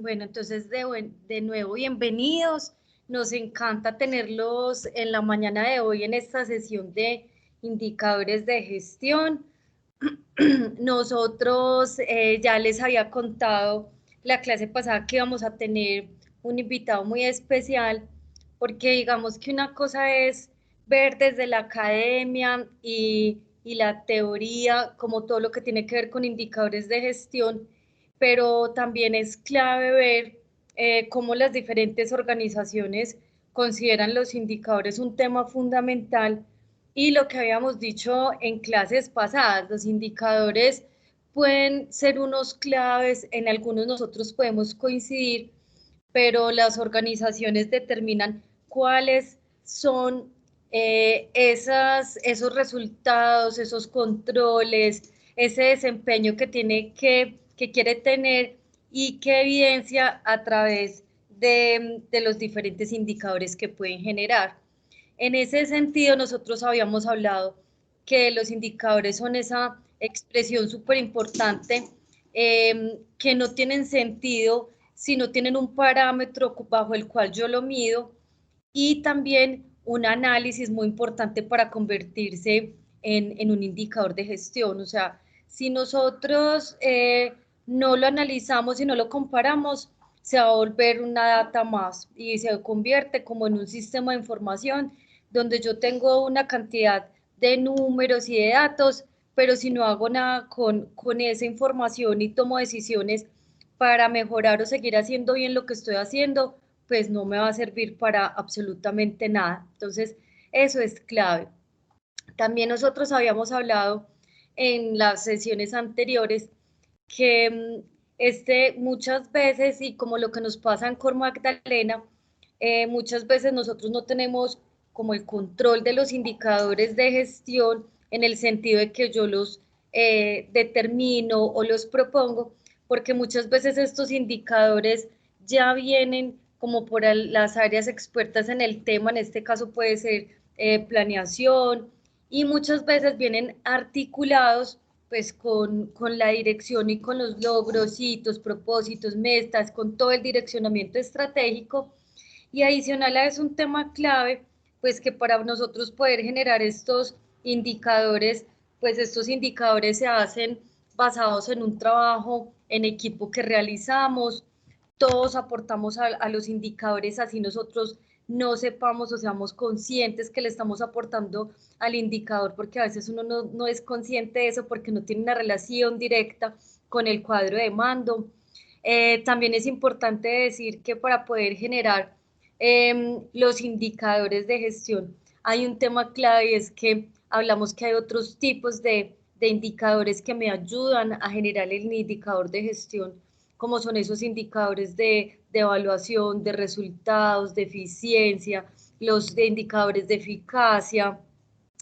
Bueno, entonces de nuevo, bienvenidos. Nos encanta tenerlos en la mañana de hoy en esta sesión de indicadores de gestión. Nosotros ya les había contado la clase pasada que íbamos a tener un invitado muy especial, porque digamos que una cosa es ver desde la academia y la teoría, como todo lo que tiene que ver con indicadores de gestión, pero también es clave ver cómo las diferentes organizaciones consideran los indicadores un tema fundamental y lo que habíamos dicho en clases pasadas, los indicadores pueden ser unos claves, en algunos nosotros podemos coincidir, pero las organizaciones determinan cuáles son esos resultados, esos controles, ese desempeño que quiere tener y que evidencia a través de los diferentes indicadores que pueden generar. En ese sentido, nosotros habíamos hablado que los indicadores son esa expresión súper importante que no tienen sentido si no tienen un parámetro bajo el cual yo lo mido y también un análisis muy importante para convertirse en un indicador de gestión. O sea, si nosotros no lo analizamos y no lo comparamos, se va a volver una data más y se convierte como en un sistema de información donde yo tengo una cantidad de números y de datos, pero si no hago nada con esa información y tomo decisiones para mejorar o seguir haciendo bien lo que estoy haciendo, pues no me va a servir para absolutamente nada. Entonces, eso es clave. También nosotros habíamos hablado en las sesiones anteriores que muchas veces, y como lo que nos pasa en Cor Magdalena, muchas veces nosotros no tenemos como el control de los indicadores de gestión en el sentido de que yo los determino o los propongo, porque muchas veces estos indicadores ya vienen como por las áreas expertas en el tema, en este caso puede ser planeación, y muchas veces vienen articulados pues con la dirección y con los logros, hitos, propósitos, metas, con todo el direccionamiento estratégico. Y adicional a eso un tema clave, pues que para nosotros poder generar estos indicadores, pues estos indicadores se hacen basados en un trabajo en equipo que realizamos, todos aportamos a los indicadores, así nosotros no sepamos o seamos conscientes que le estamos aportando al indicador, porque a veces uno no es consciente de eso porque no tiene una relación directa con el cuadro de mando. También es importante decir que para poder generar los indicadores de gestión hay un tema clave y es que hablamos que hay otros tipos de indicadores que me ayudan a generar el indicador de gestión, como son esos indicadores de evaluación, de resultados, de eficiencia, los de indicadores de eficacia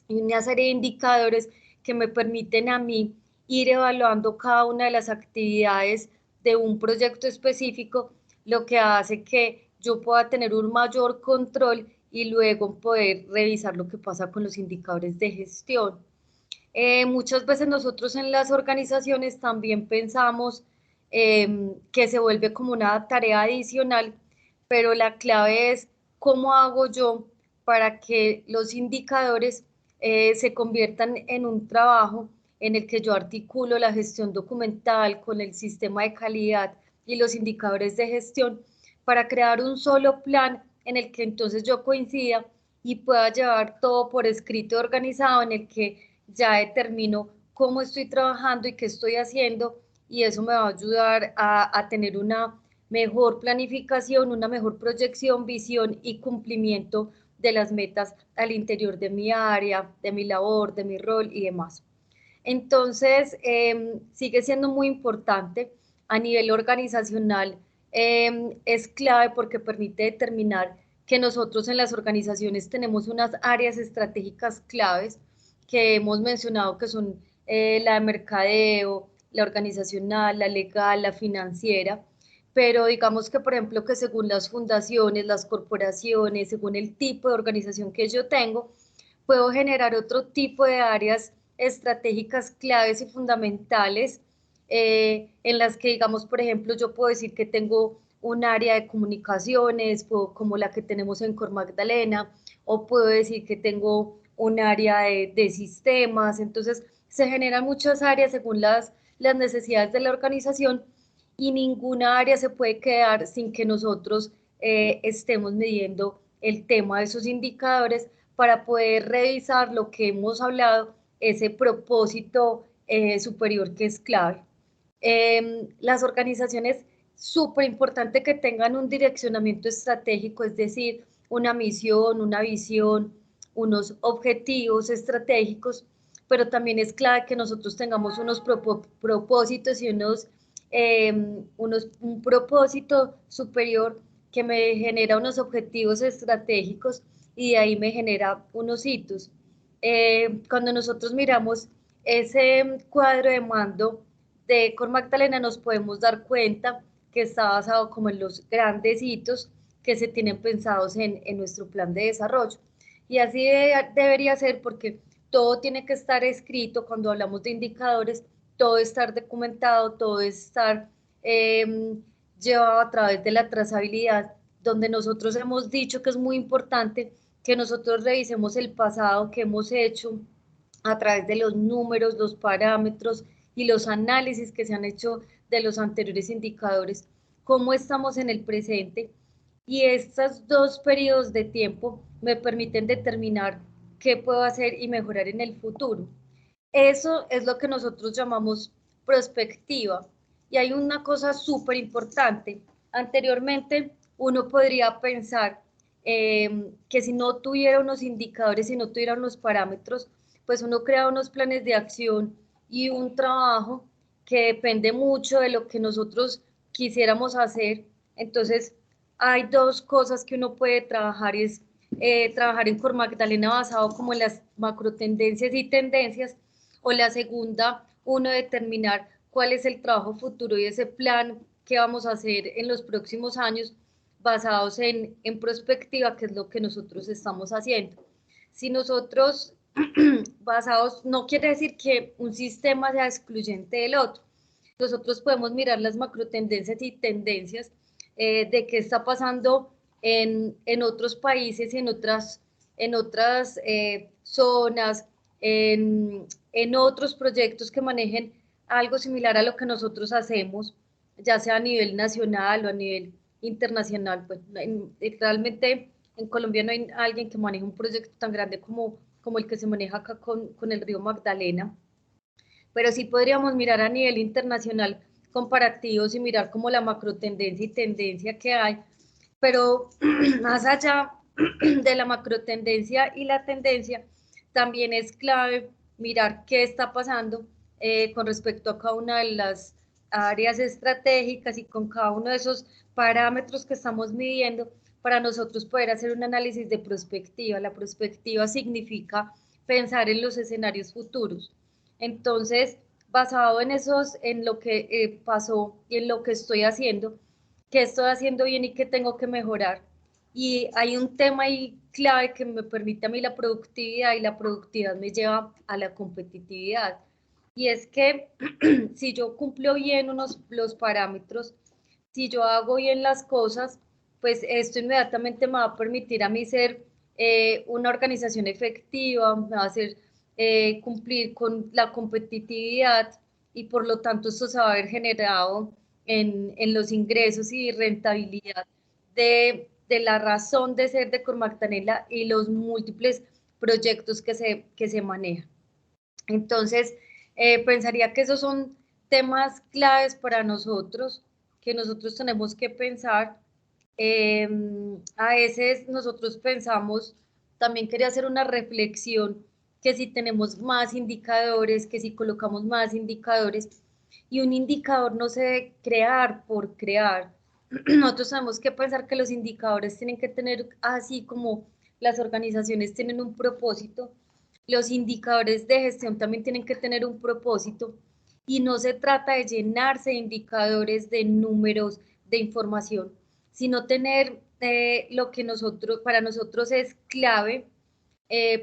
y una serie de indicadores que me permiten a mí ir evaluando cada una de las actividades de un proyecto específico, lo que hace que yo pueda tener un mayor control y luego poder revisar lo que pasa con los indicadores de gestión. Muchas veces nosotros en las organizaciones también pensamos que se vuelve como una tarea adicional, pero la clave es cómo hago yo para que los indicadores se conviertan en un trabajo en el que yo articulo la gestión documental con el sistema de calidad y los indicadores de gestión para crear un solo plan en el que entonces yo coincida y pueda llevar todo por escrito organizado en el que ya determino cómo estoy trabajando y qué estoy haciendo y eso me va a ayudar a tener una mejor planificación, una mejor proyección, visión y cumplimiento de las metas al interior de mi área, de mi labor, de mi rol y demás. Entonces, sigue siendo muy importante a nivel organizacional, es clave porque permite determinar que nosotros en las organizaciones tenemos unas áreas estratégicas claves que hemos mencionado que son la de mercadeo, la organizacional, la legal, la financiera, pero digamos que por ejemplo que según las fundaciones, las corporaciones, según el tipo de organización que yo tengo, puedo generar otro tipo de áreas estratégicas claves y fundamentales en las que, digamos, por ejemplo, yo puedo decir que tengo un área de comunicaciones, como la que tenemos en Cor Magdalena, o puedo decir que tengo un área de sistemas. Entonces, se generan muchas áreas según las necesidades de la organización, y ninguna área se puede quedar sin que nosotros estemos midiendo el tema de esos indicadores para poder revisar lo que hemos hablado, ese propósito superior que es clave. Las organizaciones, súper importante que tengan un direccionamiento estratégico, es decir, una misión, una visión, unos objetivos estratégicos, pero también es clave que nosotros tengamos unos propósitos y un propósito superior que me genera unos objetivos estratégicos y de ahí me genera unos hitos. Cuando nosotros miramos ese cuadro de mando de Cor Magdalena, nos podemos dar cuenta que está basado como en los grandes hitos que se tienen pensados en nuestro plan de desarrollo. Y así debería ser, porque todo tiene que estar escrito cuando hablamos de indicadores, todo estar documentado, todo estar llevado a través de la trazabilidad, donde nosotros hemos dicho que es muy importante que nosotros revisemos el pasado que hemos hecho a través de los números, los parámetros y los análisis que se han hecho de los anteriores indicadores, cómo estamos en el presente, y estos dos periodos de tiempo me permiten determinar qué puedo hacer y mejorar en el futuro. Eso es lo que nosotros llamamos prospectiva. Y hay una cosa súper importante. Anteriormente, uno podría pensar que si no tuviera unos indicadores, si no tuviera unos parámetros, pues uno crea unos planes de acción y un trabajo que depende mucho de lo que nosotros quisiéramos hacer. Entonces, hay dos cosas que uno puede trabajar, y es trabajar en Cor Magdalena basado como en las macro tendencias y tendencias, o la segunda, uno determinar cuál es el trabajo futuro y ese plan que vamos a hacer en los próximos años basados en prospectiva, que es lo que nosotros estamos haciendo. Si nosotros basados, no quiere decir que un sistema sea excluyente del otro. Nosotros podemos mirar las macro tendencias y tendencias de qué está pasando en otros países, en otras zonas, en otros proyectos que manejen algo similar a lo que nosotros hacemos, ya sea a nivel nacional o a nivel internacional. Pues realmente en Colombia no hay alguien que maneje un proyecto tan grande como el que se maneja acá con el río Magdalena, pero sí podríamos mirar a nivel internacional comparativos y mirar como la macro tendencia y tendencia que hay, pero más allá de la macro tendencia y la tendencia, también es clave mirar qué está pasando con respecto a cada una de las áreas estratégicas y con cada uno de esos parámetros que estamos midiendo para nosotros poder hacer un análisis de prospectiva. La prospectiva significa pensar en los escenarios futuros. Entonces, basado en esos, en lo que pasó y en lo que estoy haciendo, qué estoy haciendo bien y qué tengo que mejorar. Y hay un tema ahí clave que me permite a mí la productividad, y la productividad me lleva a la competitividad. Y es que si yo cumplo bien los parámetros, si yo hago bien las cosas, pues esto inmediatamente me va a permitir a mí ser una organización efectiva, me va a hacer cumplir con la competitividad, y por lo tanto esto se va a ver generado en los ingresos y rentabilidad de la razón de ser de Cor Magdalena y los múltiples proyectos que se manejan. Entonces, pensaría que esos son temas claves para nosotros, que nosotros tenemos que pensar. A veces nosotros pensamos, también quería hacer una reflexión, que si tenemos más indicadores, que si colocamos más indicadores, y un indicador no se debe crear por crear. Nosotros tenemos que pensar que los indicadores tienen que tener, así como las organizaciones tienen un propósito, los indicadores de gestión también tienen que tener un propósito, y no se trata de llenarse de indicadores, de números, de información, sino tener lo que para nosotros es clave,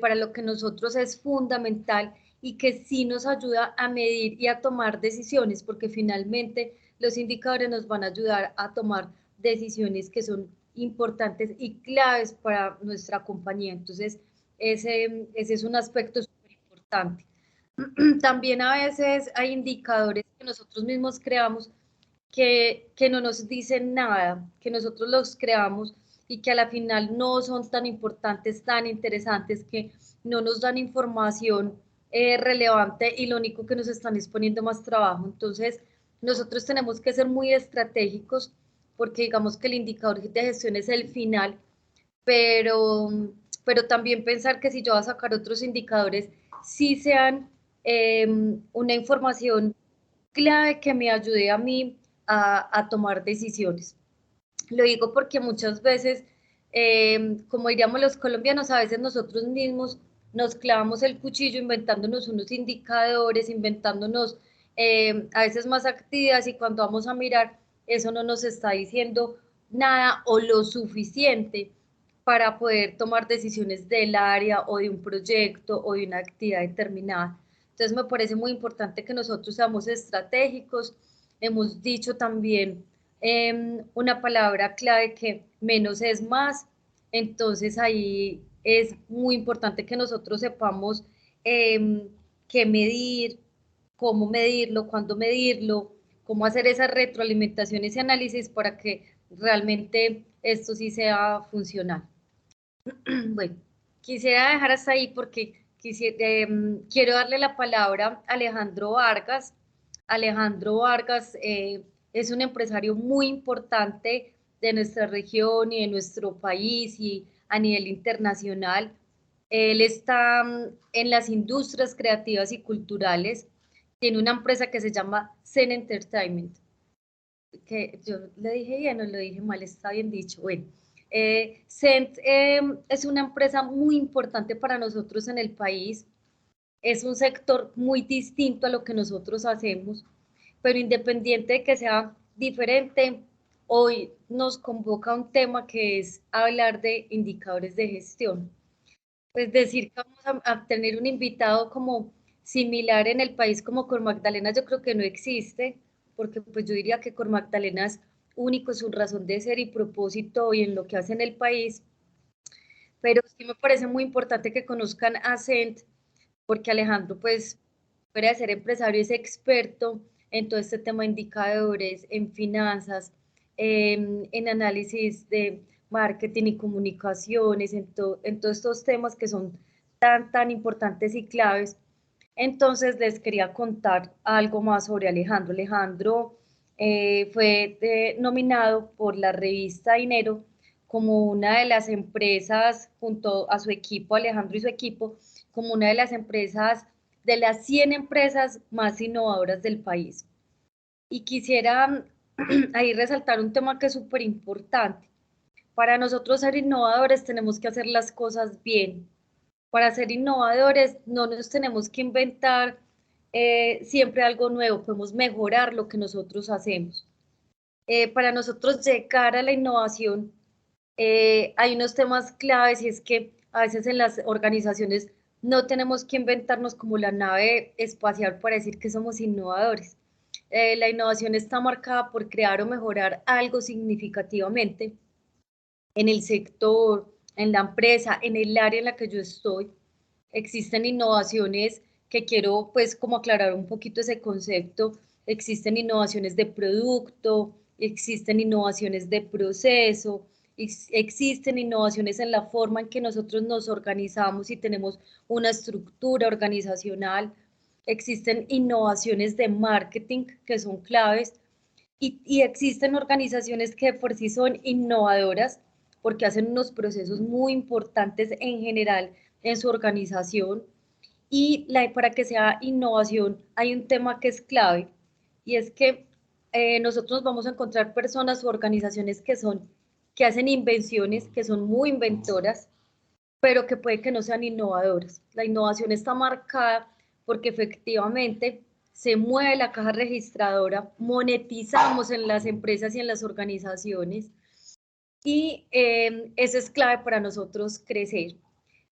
para lo que nosotros es fundamental, y que sí nos ayuda a medir y a tomar decisiones, porque finalmente los indicadores nos van a ayudar a tomar decisiones que son importantes y claves para nuestra compañía. Entonces, ese es un aspecto súper importante. También a veces hay indicadores que nosotros mismos creamos que no nos dicen nada, que nosotros los creamos y que a la final no son tan importantes, tan interesantes, que no nos dan información relevante y lo único que nos están es poniendo más trabajo. Entonces, nosotros tenemos que ser muy estratégicos porque digamos que el indicador de gestión es el final, pero, pero también pensar que si yo voy a sacar otros indicadores, sí sean una información clave que me ayude a mí a tomar decisiones. Lo digo porque muchas veces, como diríamos los colombianos, a veces nosotros mismos nos clavamos el cuchillo inventándonos unos indicadores, inventándonos a veces más actividades y cuando vamos a mirar, eso no nos está diciendo nada o lo suficiente para poder tomar decisiones del área o de un proyecto o de una actividad determinada. Entonces me parece muy importante que nosotros seamos estratégicos. Hemos dicho también una palabra clave que menos es más. Entonces ahí es muy importante que nosotros sepamos qué medir, cómo medirlo, cuándo medirlo, cómo hacer esa retroalimentación, ese análisis para que realmente esto sí sea funcional. Bueno, quisiera dejar hasta ahí porque quiero darle la palabra a Alejandro Vargas. Alejandro Vargas es un empresario muy importante de nuestra región y de nuestro país y a nivel internacional. Él está en las industrias creativas y culturales. Tiene una empresa que se llama Zen Entertainment. Que yo le dije bien o lo dije mal, está bien dicho. Bueno, Cent es una empresa muy importante para nosotros en el país. Es un sector muy distinto a lo que nosotros hacemos, pero independiente de que sea diferente, hoy nos convoca un tema que es hablar de indicadores de gestión. Pues decir que vamos a tener un invitado como similar en el país como con Magdalena, yo creo que no existe, porque pues yo diría que con Magdalena es único, su razón de ser y propósito y en lo que hace en el país, pero sí me parece muy importante que conozcan a Cent, porque Alejandro pues fuera de ser empresario es experto en todo este tema de indicadores, en finanzas, en análisis de marketing y comunicaciones, en todos estos temas que son tan importantes y claves. Entonces les quería contar algo más sobre Alejandro. Alejandro fue nominado por la revista Dinero como una de las empresas, junto a su equipo, Alejandro y su equipo, como una de las empresas, de las 100 empresas más innovadoras del país. Y quisiera ahí resaltar un tema que es súper importante. Para nosotros ser innovadores tenemos que hacer las cosas bien. Para ser innovadores no nos tenemos que inventar siempre algo nuevo, podemos mejorar lo que nosotros hacemos. Para nosotros llegar a la innovación hay unos temas claves y es que a veces en las organizaciones no tenemos que inventarnos como la nave espacial para decir que somos innovadores. La innovación está marcada por crear o mejorar algo significativamente en el sector, en la empresa, en el área en la que yo estoy. Existen innovaciones que quiero pues como aclarar un poquito ese concepto. Existen innovaciones de producto, existen innovaciones de proceso, existen innovaciones en la forma en que nosotros nos organizamos y tenemos una estructura organizacional. Existen innovaciones de marketing que son claves y existen organizaciones que por sí son innovadoras porque hacen unos procesos muy importantes en general en su organización y para que sea innovación hay un tema que es clave y es que nosotros vamos a encontrar personas o organizaciones que hacen invenciones, que son muy inventoras, pero que puede que no sean innovadoras. La innovación está marcada porque efectivamente se mueve la caja registradora, monetizamos en las empresas y en las organizaciones y eso es clave para nosotros crecer.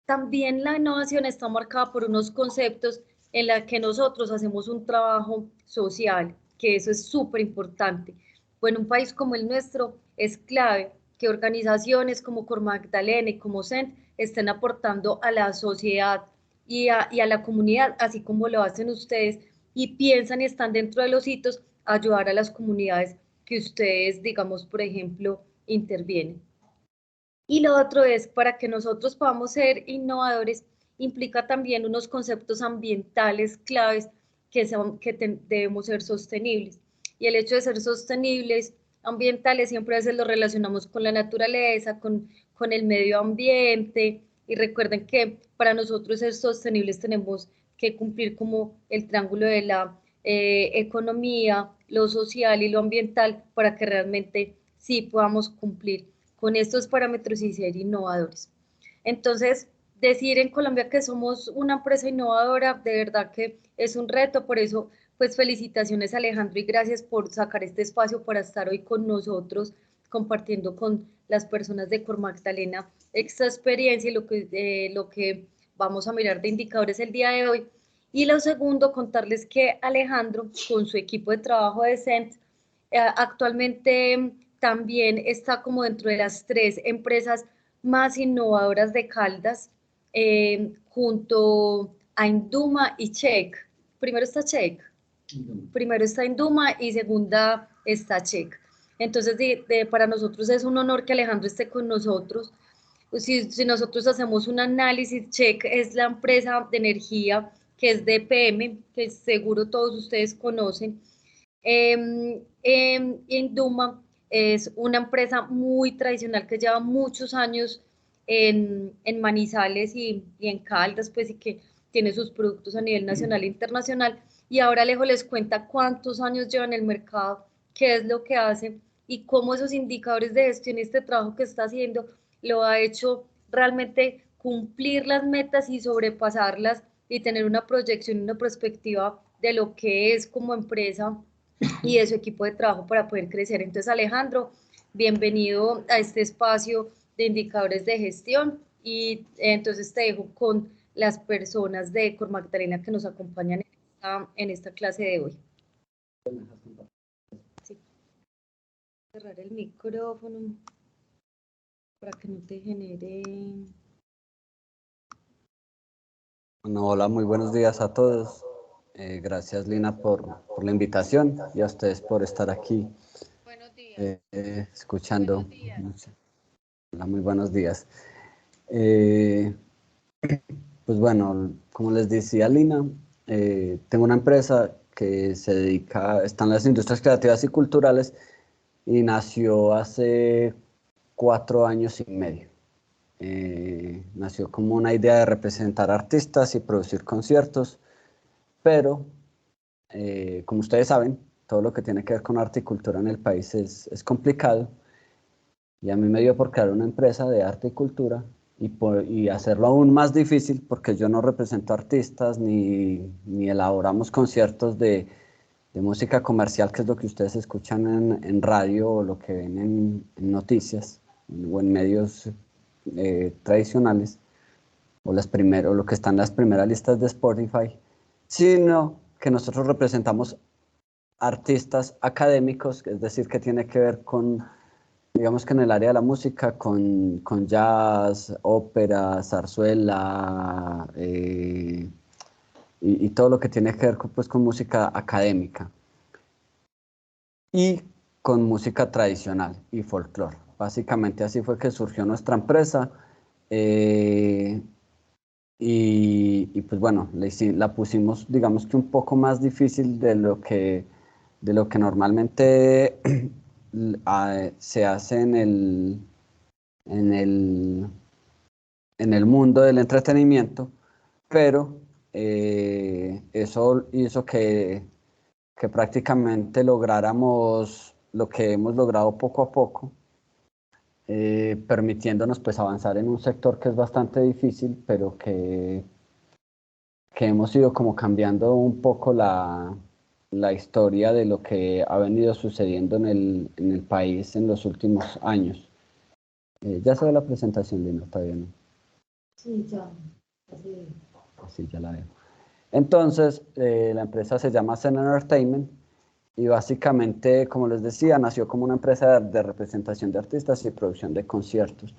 También la innovación está marcada por unos conceptos en la que nosotros hacemos un trabajo social, que eso es súper importante. Bueno, un país como el nuestro es clave que organizaciones como Cor Magdalena y como CENT estén aportando a la sociedad y a la comunidad, así como lo hacen ustedes, y piensan y están dentro de los hitos a ayudar a las comunidades que ustedes, digamos, por ejemplo, intervienen. Y lo otro es, para que nosotros podamos ser innovadores, implica también unos conceptos ambientales claves que debemos ser sostenibles. Y el hecho de ser sostenibles, ambientales, siempre a veces lo relacionamos con la naturaleza, con el medio ambiente. Y recuerden que para nosotros ser sostenibles tenemos que cumplir como el triángulo de la economía, lo social y lo ambiental para que realmente sí podamos cumplir con estos parámetros y ser innovadores. Entonces, decir en Colombia que somos una empresa innovadora, de verdad que es un reto, por eso, pues felicitaciones Alejandro y gracias por sacar este espacio para estar hoy con nosotros, compartiendo con las personas de Cor Magdalena esta experiencia y lo que vamos a mirar de indicadores el día de hoy. Y lo segundo, contarles que Alejandro, con su equipo de trabajo de CENT, actualmente también está como dentro de las 3 empresas más innovadoras de Caldas, junto a Induma y Check. Primero está Check, primero está Induma y segunda está Check. Entonces, para nosotros es un honor que Alejandro esté con nosotros. Si nosotros hacemos un análisis, Check es la empresa de energía que es de PM, que seguro todos ustedes conocen. Induma es una empresa muy tradicional que lleva muchos años en Manizales y en Caldas, pues, y que tiene sus productos a nivel nacional e internacional. Y ahora Alejo les cuenta cuántos años lleva en el mercado, qué es lo que hace y cómo esos indicadores de gestión y este trabajo que está haciendo lo ha hecho realmente cumplir las metas y sobrepasarlas y tener una proyección y una perspectiva de lo que es como empresa y de su equipo de trabajo para poder crecer. Entonces, Alejandro, bienvenido a este espacio de indicadores de gestión y entonces te dejo con las personas de Cor Magdalena que nos acompañan en esta clase de hoy. Sí. Cerrar el micrófono para que no te genere... Bueno, hola, muy buenos días a todos. Gracias, Lina, por la invitación y a ustedes por estar aquí escuchando. Buenos días. Hola, muy buenos días. Pues bueno, como les decía Lina, tengo una empresa que se dedica, está en las industrias creativas y culturales y nació hace 4 años y medio. Nació como una idea de representar artistas y producir conciertos, pero como ustedes saben, todo lo que tiene que ver con arte y cultura en el país es complicado, y a mí me dio por crear una empresa de arte y cultura y hacerlo aún más difícil porque yo no represento artistas ni elaboramos conciertos de música comercial, que es lo que ustedes escuchan en radio o lo que ven en noticias o en medios tradicionales o lo que están en las primeras listas de Spotify, sino que nosotros representamos artistas académicos, es decir, que tiene que ver con, digamos que en el área de la música, con jazz, ópera, zarzuela, y todo lo que tiene que ver pues, con música académica y con música tradicional y folclore. Básicamente así fue que surgió nuestra empresa. Y pues bueno, la pusimos, digamos que un poco más difícil de lo que normalmente se hace en el, en el mundo del entretenimiento, pero eso hizo que prácticamente lográramos lo que hemos logrado poco a poco, permitiéndonos pues avanzar en un sector que es bastante difícil, pero que hemos ido como cambiando un poco la historia de lo que ha venido sucediendo en el país en los últimos años. Ya se ve la presentación, Lina, está bien. Sí, ya. Sí, ya la veo. Entonces, la empresa se llama Zen Entertainment y básicamente, como les decía, nació como una empresa de representación de artistas y producción de conciertos.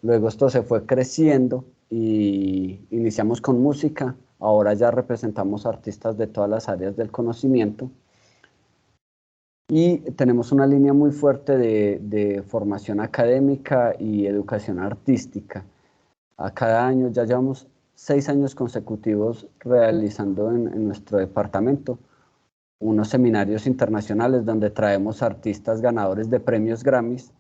Luego esto se fue creciendo y iniciamos con música. Ahora ya representamos artistas de todas las áreas del conocimiento. Y tenemos una línea muy fuerte de formación académica y educación artística. A cada año, ya llevamos 6 años consecutivos realizando en nuestro departamento unos seminarios internacionales donde traemos artistas ganadores de premios Grammys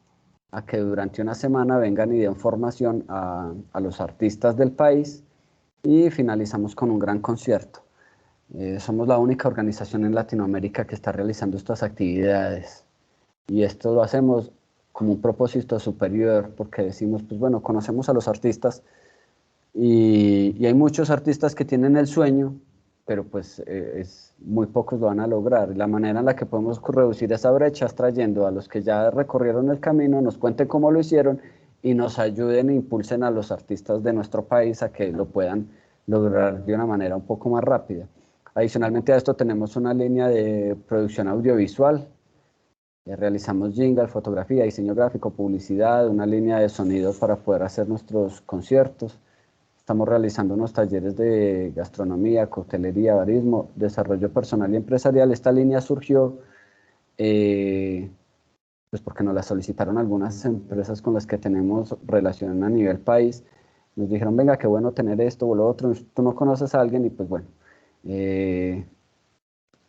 a que durante una semana vengan y den formación a los artistas del país y finalizamos con un gran concierto. Somos la única organización en Latinoamérica que está realizando estas actividades y esto lo hacemos como un propósito superior porque decimos, pues bueno, conocemos a los artistas y hay muchos artistas que tienen el sueño, pero pues muy pocos lo van a lograr. La manera en la que podemos reducir esa brecha es trayendo a los que ya recorrieron el camino, nos cuenten cómo lo hicieron y nos ayuden e impulsen a los artistas de nuestro país a que lo puedan lograr de una manera un poco más rápida. Adicionalmente a esto tenemos una línea de producción audiovisual. Realizamos jingle, fotografía, diseño gráfico, publicidad, una línea de sonido para poder hacer nuestros conciertos. Estamos realizando unos talleres de gastronomía, coctelería, barismo, desarrollo personal y empresarial. Esta línea surgió pues porque nos la solicitaron algunas empresas con las que tenemos relación a nivel país. Nos dijeron, venga, qué bueno tener esto o lo otro. Tú no conoces a alguien y pues bueno,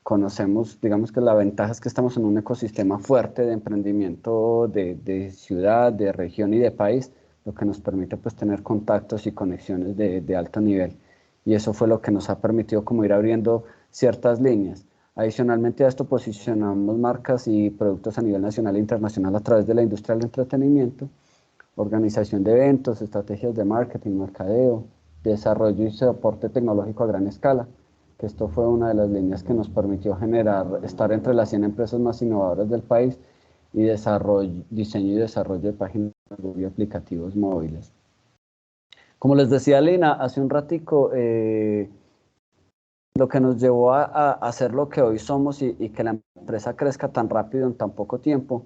conocemos, digamos que la ventaja es que estamos en un ecosistema fuerte de emprendimiento de ciudad, de región y de país, lo que nos permite pues tener contactos y conexiones de alto nivel. Y eso fue lo que nos ha permitido como ir abriendo ciertas líneas. Adicionalmente a esto posicionamos marcas y productos a nivel nacional e internacional a través de la industria del entretenimiento, organización de eventos, estrategias de marketing, mercadeo, desarrollo y soporte tecnológico a gran escala, que esto fue una de las líneas que nos permitió estar entre las 100 empresas más innovadoras del país y diseño y desarrollo de páginas web y aplicativos móviles. Como les decía Lina hace un ratico, lo que nos llevó a hacer lo que hoy somos y que la empresa crezca tan rápido en tan poco tiempo,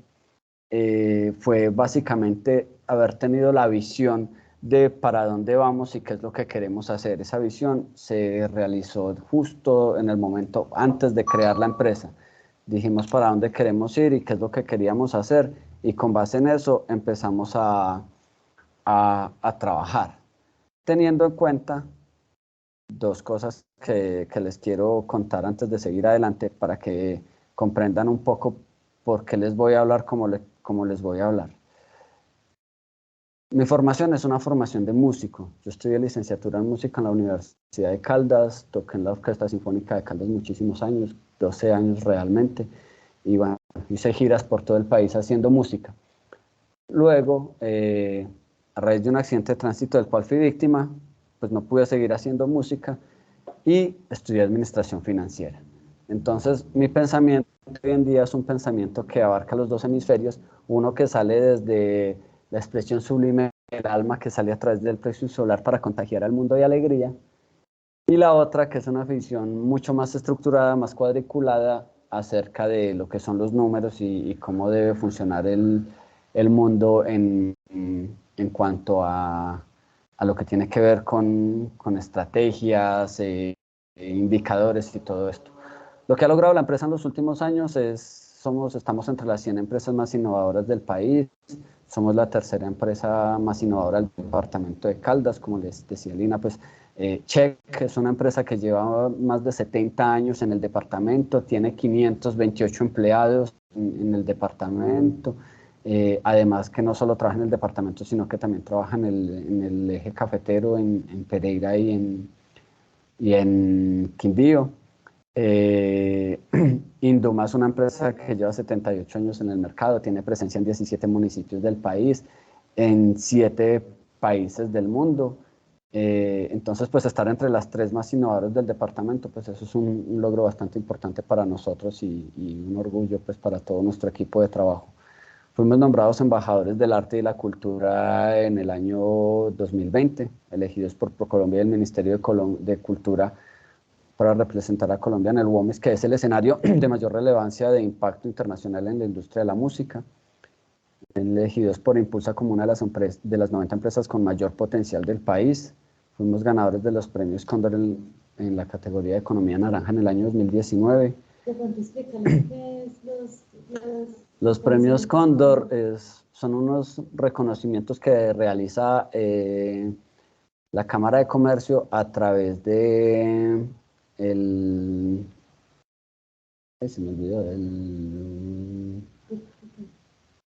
fue básicamente haber tenido la visión de para dónde vamos y qué es lo que queremos hacer. Esa visión se realizó justo en el momento antes de crear la empresa. Dijimos para dónde queremos ir y qué es lo que queríamos hacer y con base en eso empezamos a trabajar, teniendo en cuenta dos cosas que les quiero contar antes de seguir adelante para que comprendan un poco por qué les voy a hablar como les voy a hablar. Mi formación es una formación de músico. Yo estudié licenciatura en música en la Universidad de Caldas, toqué en la Orquesta Sinfónica de Caldas muchísimos años, 12 años realmente, y bueno, hice giras por todo el país haciendo música. Luego, a raíz de un accidente de tránsito del cual fui víctima, pues no pude seguir haciendo música y estudié administración financiera. Entonces, mi pensamiento hoy en día es un pensamiento que abarca los dos hemisferios, uno que sale desde la expresión sublime del alma que sale a través del plexo solar para contagiar al mundo de alegría, y la otra que es una visión mucho más estructurada, más cuadriculada acerca de lo que son los números y cómo debe funcionar el mundo en cuanto a lo que tiene que ver con estrategias, indicadores y todo esto. Lo que ha logrado la empresa en los últimos años estamos entre las 100 empresas más innovadoras del país, somos la tercera empresa más innovadora del departamento de Caldas, como les decía Lina, pues Check es una empresa que lleva más de 70 años en el departamento, tiene 528 empleados en el departamento, además que no solo trabaja en el departamento, sino que también trabaja en el eje cafetero, en Pereira y en Quindío. Induma es una empresa que lleva 78 años en el mercado, tiene presencia en 17 municipios del país, en 7 países del mundo. Entonces, pues estar entre las 3 más innovadoras del departamento, pues eso es un logro bastante importante para nosotros y un orgullo pues para todo nuestro equipo de trabajo. Fuimos nombrados embajadores del arte y la cultura en el año 2020, elegidos por ProColombia y el Ministerio de Cultura para representar a Colombia en el WOMIS, que es el escenario de mayor relevancia de impacto internacional en la industria de la música. Elegidos por Impulsa como una de las 90 empresas con mayor potencial del país. Fuimos ganadores de los premios Cóndor en la categoría de Economía Naranja en el año 2019. ¿De pronto explícanos qué es los premios Cóndor? Son unos reconocimientos que realiza la Cámara de Comercio a través de se me olvidó,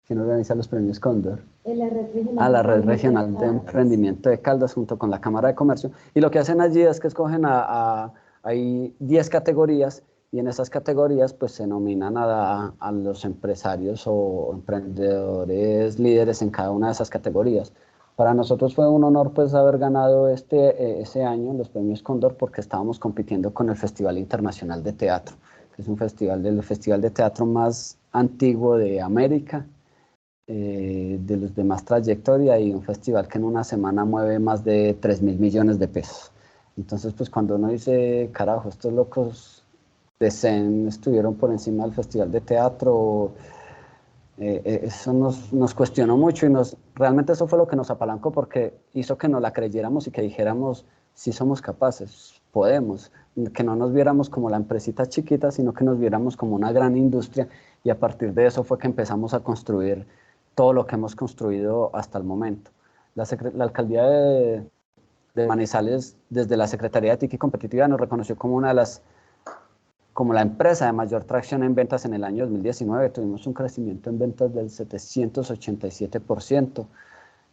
¿quién organiza los premios Cóndor? La red regional, la Red Regional de Emprendimiento de Caldas junto con la Cámara de Comercio. Y lo que hacen allí es que escogen hay 10 categorías y en esas categorías pues se nominan a los empresarios o emprendedores líderes en cada una de esas categorías. Para nosotros fue un honor pues haber ganado ese año los premios Cóndor porque estábamos compitiendo con el Festival Internacional de Teatro, que es un festival de teatro más antiguo de América, de los de más trayectoria y un festival que en una semana mueve más de 3.000 millones de pesos. Entonces, pues cuando uno dice, carajo, estos locos de CEN estuvieron por encima del festival de teatro, eso nos cuestionó mucho y realmente eso fue lo que nos apalancó porque hizo que nos la creyéramos y que dijéramos, sí somos capaces, podemos, que no nos viéramos como la empresita chiquita, sino que nos viéramos como una gran industria y a partir de eso fue que empezamos a construir todo lo que hemos construido hasta el momento. La alcaldía de Manizales, desde la Secretaría de TIC y Competitividad, nos reconoció como como la empresa de mayor tracción en ventas en el año 2019. Tuvimos un crecimiento en ventas del 787%.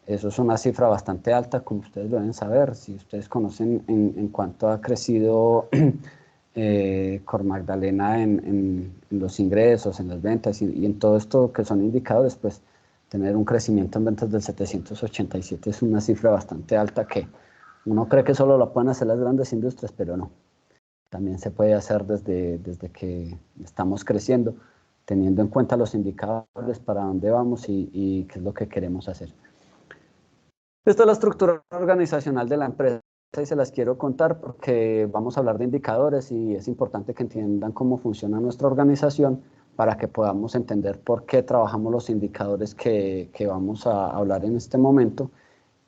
Eso es una cifra bastante alta, como ustedes lo deben saber. Si ustedes conocen en cuánto ha crecido Cor Magdalena en los ingresos, en las ventas y en todo esto que son indicadores, pues tener un crecimiento en ventas del 787 es una cifra bastante alta que uno cree que solo lo pueden hacer las grandes industrias, pero no. También se puede hacer desde que estamos creciendo, teniendo en cuenta los indicadores para dónde vamos y qué es lo que queremos hacer. Esta es la estructura organizacional de la empresa y se las quiero contar porque vamos a hablar de indicadores y es importante que entiendan cómo funciona nuestra organización para que podamos entender por qué trabajamos los indicadores que vamos a hablar en este momento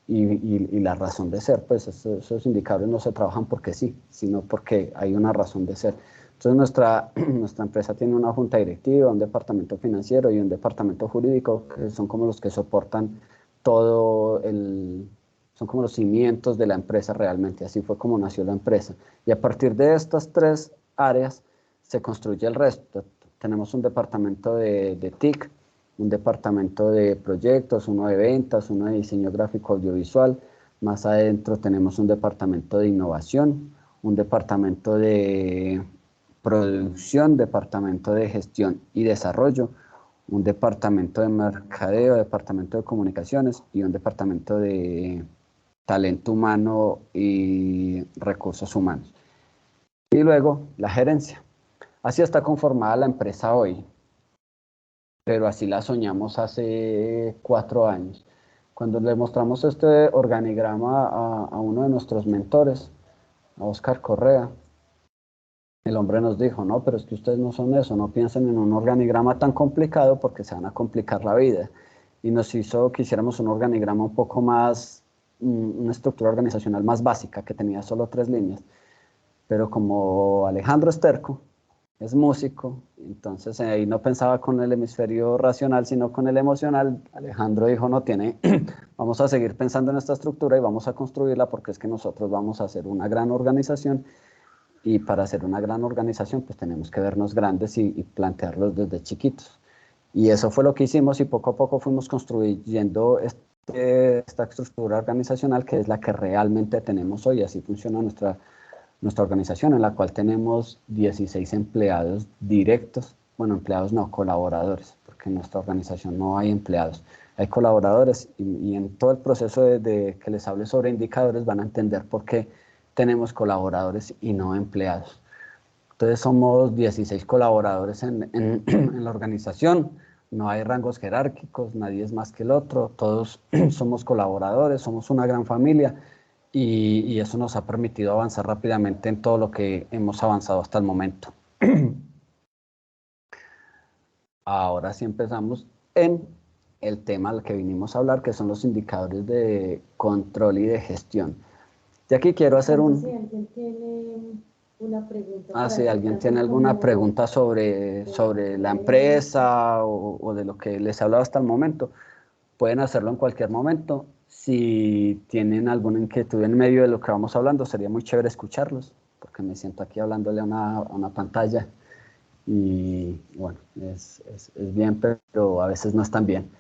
y la razón de ser. Pues esos indicadores no se trabajan porque sí, sino porque hay una razón de ser. Entonces nuestra empresa tiene una junta directiva, un departamento financiero y un departamento jurídico que son como los que soportan son como los cimientos de la empresa realmente. Así fue como nació la empresa. Y a partir de estas 3 áreas se construye el resto. Tenemos un departamento de TIC, un departamento de proyectos, uno de ventas, uno de diseño gráfico audiovisual. Más adentro tenemos un departamento de innovación, un departamento de producción, departamento de gestión y desarrollo, un departamento de mercadeo, departamento de comunicaciones y un departamento de talento humano y recursos humanos. Y luego la gerencia. Así está conformada la empresa hoy, pero así la soñamos hace 4 años. Cuando le mostramos este organigrama a uno de nuestros mentores, a Oscar Correa, el hombre nos dijo, no, pero es que ustedes no son eso, no piensen en un organigrama tan complicado porque se van a complicar la vida. Y nos hizo que hiciéramos un organigrama un poco más, una estructura organizacional más básica, que tenía solo 3 líneas. Pero como Alejandro Esterco es músico, entonces ahí no pensaba con el hemisferio racional, sino con el emocional. Alejandro dijo, no tiene, vamos a seguir pensando en esta estructura y vamos a construirla porque es que nosotros vamos a hacer una gran organización y para hacer una gran organización pues tenemos que vernos grandes y plantearlos desde chiquitos. Y eso fue lo que hicimos y poco a poco fuimos construyendo esta estructura organizacional que es la que realmente tenemos hoy. Así funciona nuestra organización, en la cual tenemos 16 empleados directos, bueno, empleados no, colaboradores, porque en nuestra organización no hay empleados, hay colaboradores y en todo el proceso de que les hable sobre indicadores van a entender por qué tenemos colaboradores y no empleados. Entonces somos 16 colaboradores en la organización, no hay rangos jerárquicos, nadie es más que el otro, todos somos colaboradores, somos una gran familia y eso nos ha permitido avanzar rápidamente en todo lo que hemos avanzado hasta el momento. Ahora sí empezamos en el tema al que vinimos a hablar, que son los indicadores de control y de gestión. Y aquí quiero hacer un... Si alguien tiene una pregunta. Ah, si alguien tiene alguna pregunta sobre la empresa o de lo que les he hablado hasta el momento, pueden hacerlo en cualquier momento. Si tienen alguna inquietud en medio de lo que vamos hablando, sería muy chévere escucharlos, porque me siento aquí hablándole a una pantalla y bueno, es bien, pero a veces no es tan bien.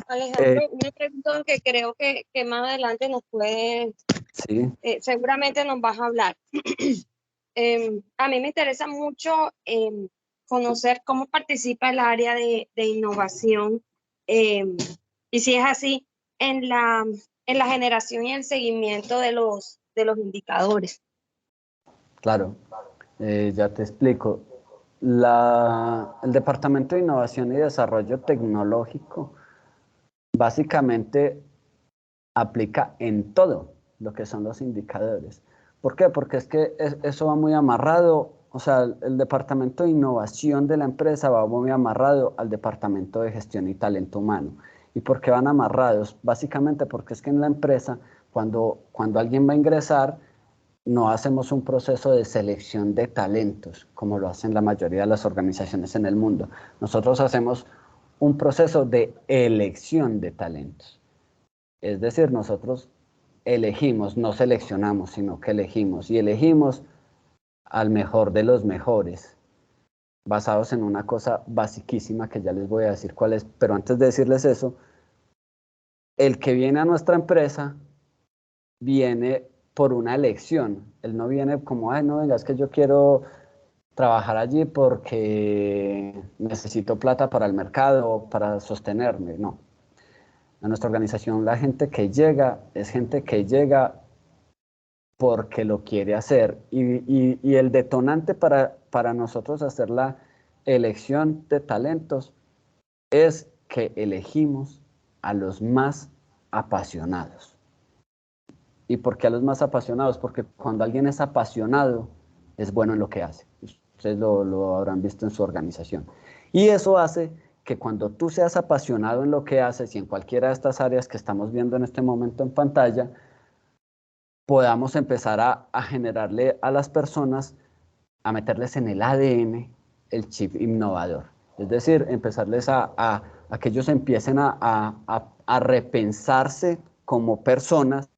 Alejandro, una pregunta que creo que más adelante nos puede, Sí. seguramente nos vas a hablar. A mí me interesa mucho conocer cómo participa el área de innovación y si es así, en la generación y el seguimiento de los indicadores. Claro, ya te explico. El Departamento de Innovación y Desarrollo Tecnológico básicamente aplica en todo lo que son los indicadores. ¿Por qué? Porque es que eso va muy amarrado, o sea, el Departamento de Innovación de la empresa va muy amarrado al Departamento de Gestión y Talento Humano. ¿Y por qué van amarrados? Básicamente porque es que en la empresa, cuando alguien va a ingresar, no hacemos un proceso de selección de talentos, como lo hacen la mayoría de las organizaciones en el mundo. Nosotros hacemos un proceso de elección de talentos. Es decir, nosotros elegimos, no seleccionamos, sino que elegimos. Y elegimos al mejor de los mejores, basados en una cosa basiquísima que ya les voy a decir cuál es. Pero antes de decirles eso, el que viene a nuestra empresa viene por una elección. Él no viene como, ay, no, venga, es que yo quiero trabajar allí porque necesito plata para el mercado, para sostenerme. No. A nuestra organización la gente que llega es gente que llega porque lo quiere hacer. Y el detonante para nosotros hacer la elección de talentos es que elegimos a los más apasionados. ¿Y por qué a los más apasionados? Porque cuando alguien es apasionado, es bueno en lo que hace. Ustedes lo habrán visto en su organización. Y eso hace que cuando tú seas apasionado en lo que haces y en cualquiera de estas áreas que estamos viendo en este momento en pantalla, podamos empezar a generarle a las personas, a meterles en el ADN el chip innovador. Es decir, empezarles a que ellos empiecen a repensarse como personas,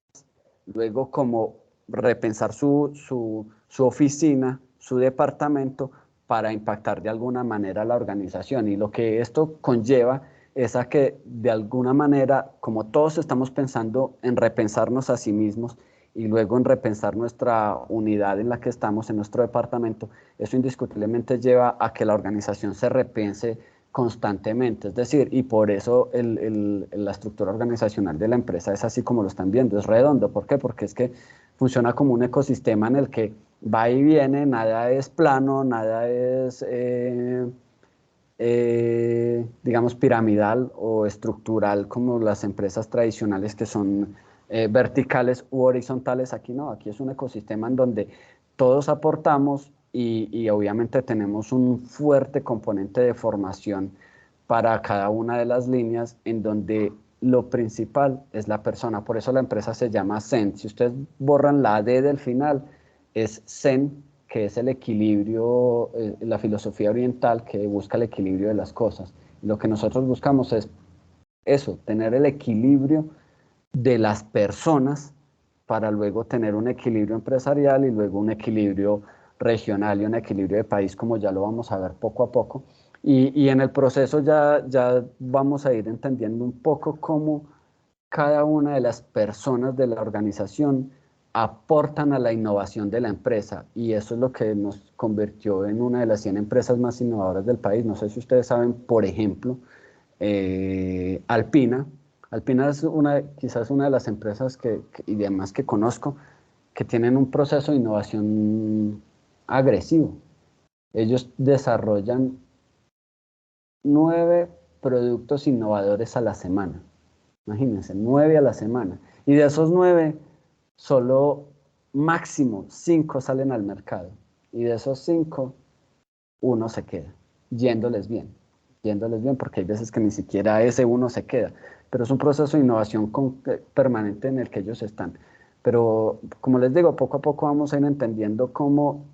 luego como repensar su oficina, su departamento, para impactar de alguna manera la organización. Y lo que esto conlleva es a que de alguna manera, como todos estamos pensando en repensarnos a sí mismos y luego en repensar nuestra unidad en la que estamos, en nuestro departamento, eso indiscutiblemente lleva a que la organización se repense constantemente. Es decir, y por eso la estructura organizacional de la empresa es así como lo están viendo, es redondo. ¿Por qué? Porque es que funciona como un ecosistema en el que va y viene, nada es plano, nada es, digamos, piramidal o estructural como las empresas tradicionales que son verticales u horizontales. Aquí no, aquí es un ecosistema en donde todos aportamos y obviamente tenemos un fuerte componente de formación para cada una de las líneas en donde lo principal es la persona. Por eso la empresa se llama Zen. Si ustedes borran la D del final, es Zen, que es el equilibrio, la filosofía oriental que busca el equilibrio de las cosas. Lo que nosotros buscamos es eso, tener el equilibrio de las personas para luego tener un equilibrio empresarial y luego un equilibrio regional y un equilibrio de país, como ya lo vamos a ver poco a poco. Y en el proceso ya vamos a ir entendiendo un poco cómo cada una de las personas de la organización aportan a la innovación de la empresa, y eso es lo que nos convirtió en una de las 100 empresas más innovadoras del país. No sé si ustedes saben, por ejemplo, Alpina. Alpina es quizás una de las empresas y demás que conozco que tienen un proceso de innovación agresivo. Ellos desarrollan 9 productos innovadores a la semana. Imagínense, 9 a la semana. Y de esos 9, solo máximo 5 salen al mercado. Y de esos 5, 1 se queda, yéndoles bien porque hay veces que ni siquiera ese 1 se queda, pero es un proceso de innovación permanente en el que ellos están. Pero como les digo, poco a poco vamos a ir entendiendo cómo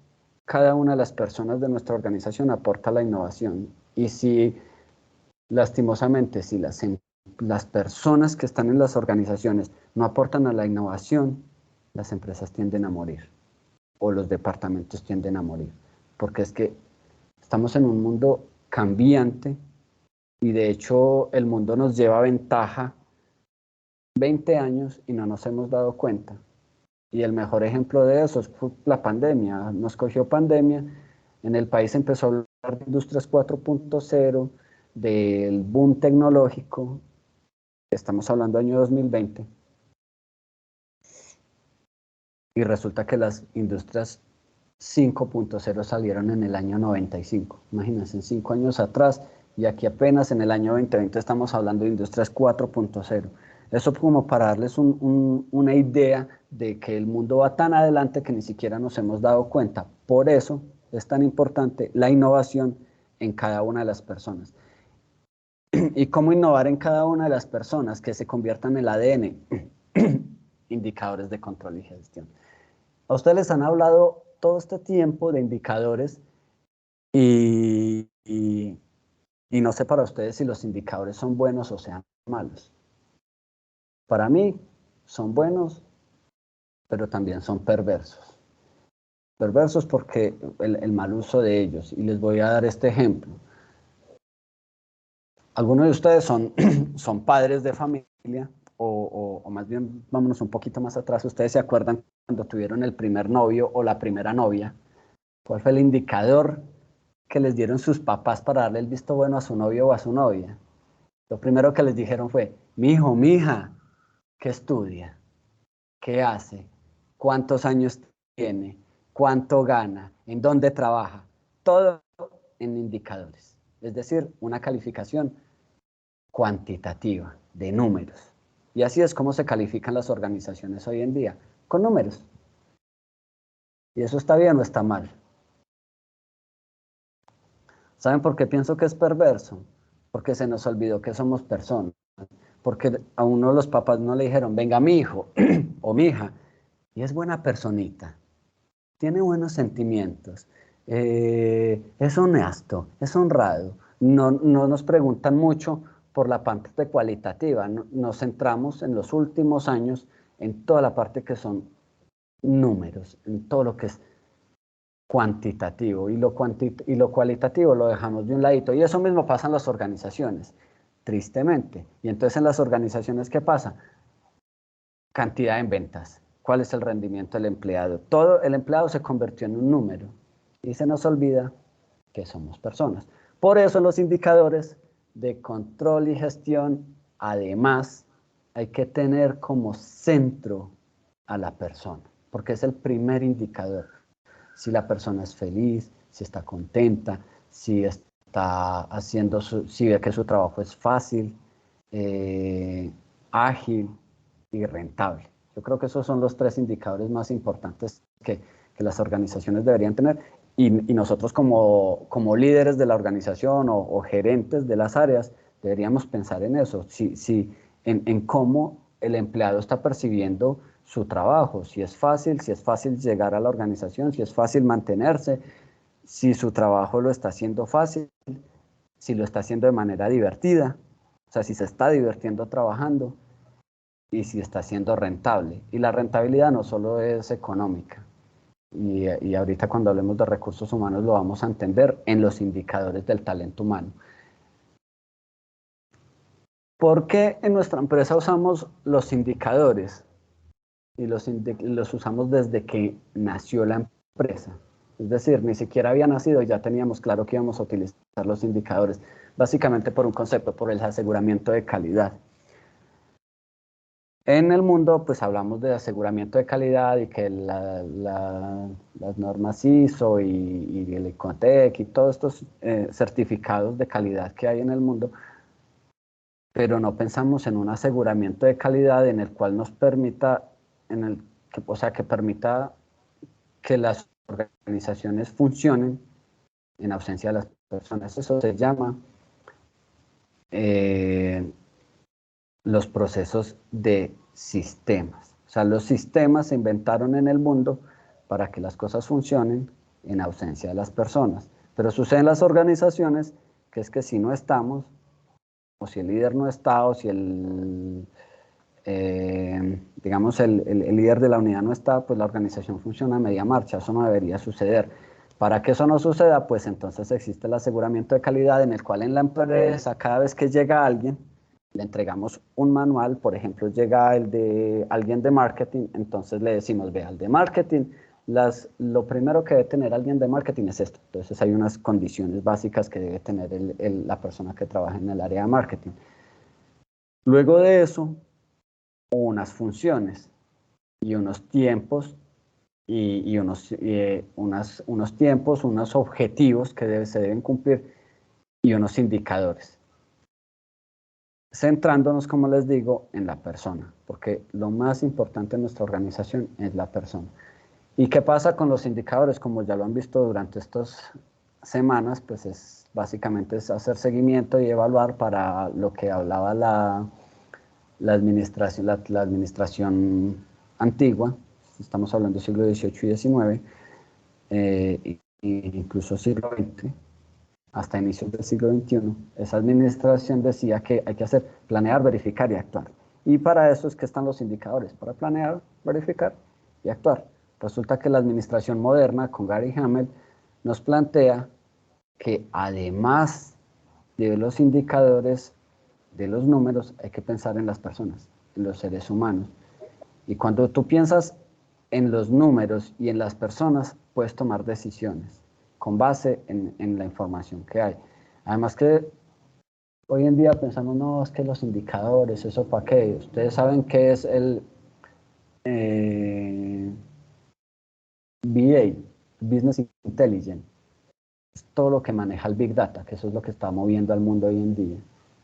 cada una de las personas de nuestra organización aporta la innovación. Y si, lastimosamente, si las personas que están en las organizaciones no aportan a la innovación, las empresas tienden a morir o los departamentos tienden a morir, porque es que estamos en un mundo cambiante y de hecho el mundo nos lleva ventaja 20 años y no nos hemos dado cuenta. Y el mejor ejemplo de eso es la pandemia. Nos cogió pandemia, en el país empezó a hablar de Industrias 4.0, del boom tecnológico, estamos hablando del año 2020, y resulta que las industrias 5.0 salieron en el año 95. Imagínense, en 5 años atrás, y aquí apenas en el año 2020 estamos hablando de industrias 4.0. Eso como para darles una idea de que el mundo va tan adelante que ni siquiera nos hemos dado cuenta. Por eso es tan importante la innovación en cada una de las personas. ¿Y cómo innovar en cada una de las personas? Que se conviertan en el ADN, indicadores de control y gestión. A ustedes les han hablado todo este tiempo de indicadores y no sé para ustedes si los indicadores son buenos o sean malos. Para mí son buenos, pero también son perversos. Perversos porque el mal uso de ellos. Y les voy a dar este ejemplo. Algunos de ustedes son padres de familia o más bien vámonos un poquito más atrás. ¿Ustedes se acuerdan cuando tuvieron el primer novio o la primera novia? ¿Cuál fue el indicador que les dieron sus papás para darle el visto bueno a su novio o a su novia? Lo primero que les dijeron fue: mi hijo, mi hija, ¿qué estudia? ¿Qué hace? ¿Cuántos años tiene? ¿Cuánto gana? ¿En dónde trabaja? Todo en indicadores. Es decir, una calificación cuantitativa, de números. Y así es como se califican las organizaciones hoy en día, con números. ¿Y eso está bien o está mal? ¿Saben por qué pienso que es perverso? Porque se nos olvidó que somos personas. Porque a uno de los papás no le dijeron: venga mi hijo o mi hija, y es buena personita, tiene buenos sentimientos, es honesto, es honrado. No nos preguntan mucho por la parte cualitativa, nos centramos en los últimos años en toda la parte que son números, en todo lo que es cuantitativo, y lo cualitativo lo dejamos de un ladito. Y eso mismo pasa en las organizaciones, tristemente. Y entonces en las organizaciones, ¿qué pasa? Cantidad en ventas. ¿Cuál es el rendimiento del empleado? Todo el empleado se convirtió en un número y se nos olvida que somos personas. Por eso los indicadores de control y gestión, además, hay que tener como centro a la persona, porque es el primer indicador. Si la persona es feliz, si está contenta, si está haciendo si ve que su trabajo es fácil, ágil y rentable. Yo creo que esos son los 3 indicadores más importantes que las organizaciones deberían tener, y nosotros como líderes de la organización o gerentes de las áreas deberíamos pensar en eso, en cómo el empleado está percibiendo su trabajo, si es fácil llegar a la organización, si es fácil mantenerse, si su trabajo lo está haciendo fácil, si lo está haciendo de manera divertida, o sea, si se está divirtiendo trabajando, y si está siendo rentable. Y la rentabilidad no solo es económica, y ahorita cuando hablemos de recursos humanos lo vamos a entender en los indicadores del talento humano. ¿Por qué en nuestra empresa usamos los indicadores? Y los usamos desde que nació la empresa. Es decir, ni siquiera había nacido y ya teníamos claro que íbamos a utilizar los indicadores, básicamente por un concepto, por el aseguramiento de calidad. En el mundo, pues hablamos de aseguramiento de calidad y que las normas ISO y el Ecotec y todos estos certificados de calidad que hay en el mundo pero no pensamos en un aseguramiento de calidad en el cual nos permita, que permita que las organizaciones funcionen en ausencia de las personas. Eso se llama los procesos de sistemas. O sea, los sistemas se inventaron en el mundo para que las cosas funcionen en ausencia de las personas. Pero sucede en las organizaciones que es que si no estamos, o si el líder no está, o si digamos, el líder de la unidad no está, pues la organización funciona a media marcha. Eso no debería suceder. Para que eso no suceda, pues entonces existe el aseguramiento de calidad en el cual en la empresa, cada vez que llega alguien, le entregamos un manual. Por ejemplo, llega alguien de marketing, entonces le decimos, ve, al de marketing, lo primero que debe tener alguien de marketing es esto. Entonces hay unas condiciones básicas que debe tener la persona que trabaja en el área de marketing. Luego de eso, unas funciones y unos tiempos unos tiempos, unos objetivos que se deben cumplir y unos indicadores. Centrándonos, como les digo, en la persona, porque lo más importante en nuestra organización es la persona. ¿Y qué pasa con los indicadores? Como ya lo han visto durante estas semanas, pues básicamente es hacer seguimiento y evaluar para lo que hablaba la administración antigua. Estamos hablando del siglo XVIII y XIX, incluso siglo XX, hasta inicios del siglo XXI. Esa administración decía que hay que planear, verificar y actuar. Y para eso es que están los indicadores, para planear, verificar y actuar. Resulta que la administración moderna, con Gary Hamel, nos plantea que además de los indicadores, de los números, hay que pensar en las personas, en los seres humanos. Y cuando tú piensas en los números y en las personas, puedes tomar decisiones con base en la información que hay. Además que hoy en día pensamos, no, es que los indicadores, ¿eso para qué? Ustedes saben qué es el BA, Business Intelligence. Es todo lo que maneja el Big Data, que eso es lo que está moviendo al mundo hoy en día.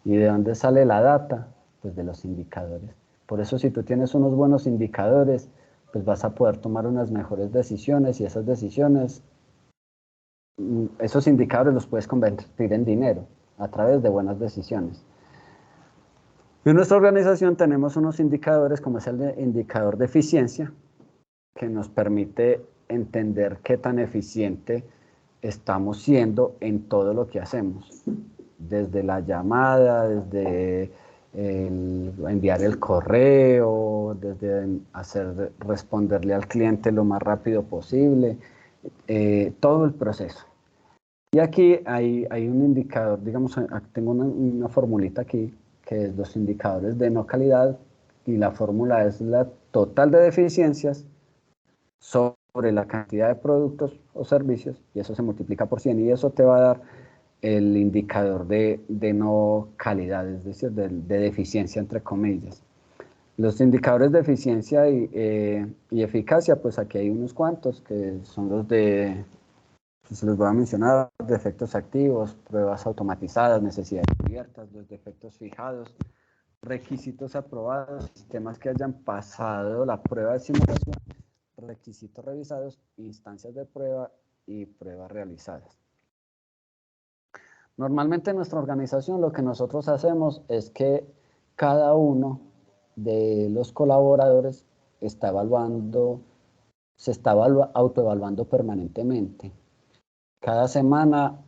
¿Y de dónde sale la data? Pues de los indicadores. Por eso si tú tienes unos buenos indicadores, pues vas a poder tomar unas mejores decisiones y esas decisiones, esos indicadores los puedes convertir en dinero a través de buenas decisiones. En nuestra organización tenemos unos indicadores como es el indicador de eficiencia, que nos permite entender qué tan eficiente estamos siendo en todo lo que hacemos, desde la llamada, desde enviar el correo, desde responderle al cliente lo más rápido posible, todo el proceso. Y aquí hay un indicador, digamos, tengo una formulita aquí, que es los indicadores de no calidad, y la fórmula es la total de deficiencias sobre la cantidad de productos o servicios, y eso se multiplica por 100, y eso te va a dar el indicador de no calidad, es decir, de deficiencia, entre comillas. Los indicadores de eficiencia y eficacia, pues aquí hay unos cuantos, que son los se los voy a mencionar: defectos activos, pruebas automatizadas, necesidades cubiertas, los defectos fijados, requisitos aprobados, sistemas que hayan pasado la prueba de simulación, requisitos revisados, instancias de prueba y pruebas realizadas. Normalmente en nuestra organización lo que nosotros hacemos es que cada uno de los colaboradores se está autoevaluando permanentemente. Cada semana,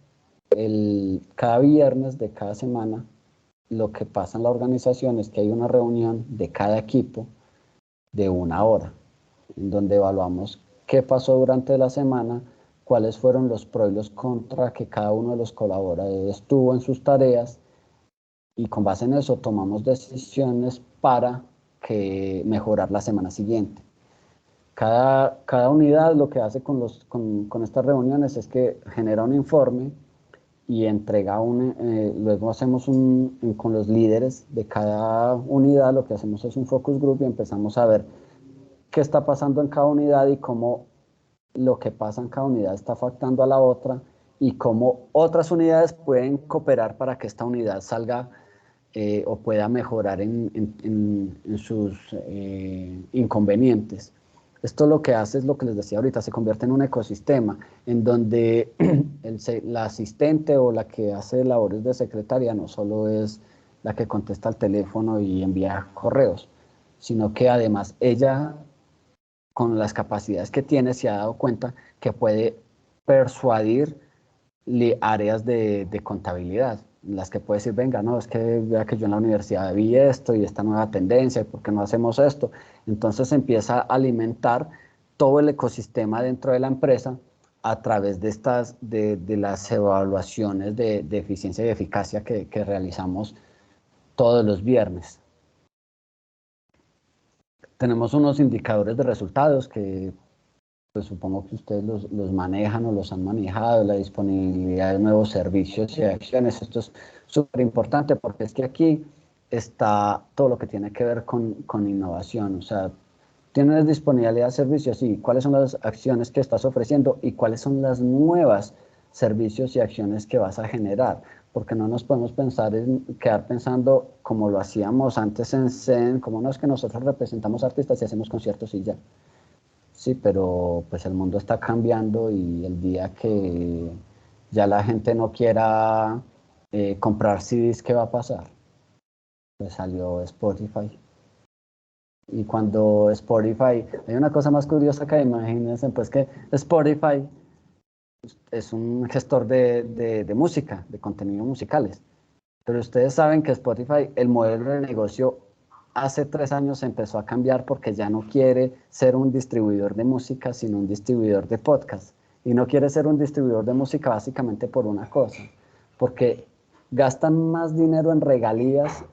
cada viernes de cada semana, lo que pasa en la organización es que hay una reunión de cada equipo de 1 hora, en donde evaluamos qué pasó durante la semana, cuáles fueron los pros y los contras que cada uno de los colaboradores tuvo en sus tareas, y con base en eso tomamos decisiones para mejorar la semana siguiente. Cada unidad lo que hace con estas reuniones es que genera un informe y entrega luego hacemos con los líderes de cada unidad, lo que hacemos es un focus group y empezamos a ver qué está pasando en cada unidad y cómo lo que pasa en cada unidad está afectando a la otra, y cómo otras unidades pueden cooperar para que esta unidad salga o pueda mejorar en sus inconvenientes. Esto lo que hace es lo que les decía ahorita, se convierte en un ecosistema en donde la asistente o la que hace labores de secretaria no solo es la que contesta el teléfono y envía correos, sino que además ella, con las capacidades que tiene, se ha dado cuenta que puede persuadir áreas de contabilidad, en las que puede decir, venga, no, es que vea que yo en la universidad vi esto y esta nueva tendencia, ¿por qué no hacemos esto? Entonces empieza a alimentar todo el ecosistema dentro de la empresa a través de las evaluaciones de eficiencia y eficacia que realizamos todos los viernes. Tenemos unos indicadores de resultados que pues supongo que ustedes los manejan o los han manejado, la disponibilidad de nuevos servicios y acciones. Esto es súper importante porque es que aquí está todo lo que tiene que ver con innovación. O sea, tienes disponibilidad de servicios y cuáles son las acciones que estás ofreciendo y cuáles son las nuevas servicios y acciones que vas a generar. Porque no nos podemos quedar pensando como lo hacíamos antes en CEN, como no es que nosotros representamos artistas y hacemos conciertos y ya. Sí, pero pues el mundo está cambiando y el día que ya la gente no quiera comprar CDs, ¿qué va a pasar? Pues salió Spotify. Y cuando Spotify, hay una cosa más curiosa que imagínense, pues que Spotify es un gestor de música, de contenidos musicales. Pero ustedes saben que Spotify, el modelo de negocio hace 3 años empezó a cambiar porque ya no quiere ser un distribuidor de música, sino un distribuidor de podcast. Y no quiere ser un distribuidor de música básicamente por una cosa, porque gastan más dinero en regalías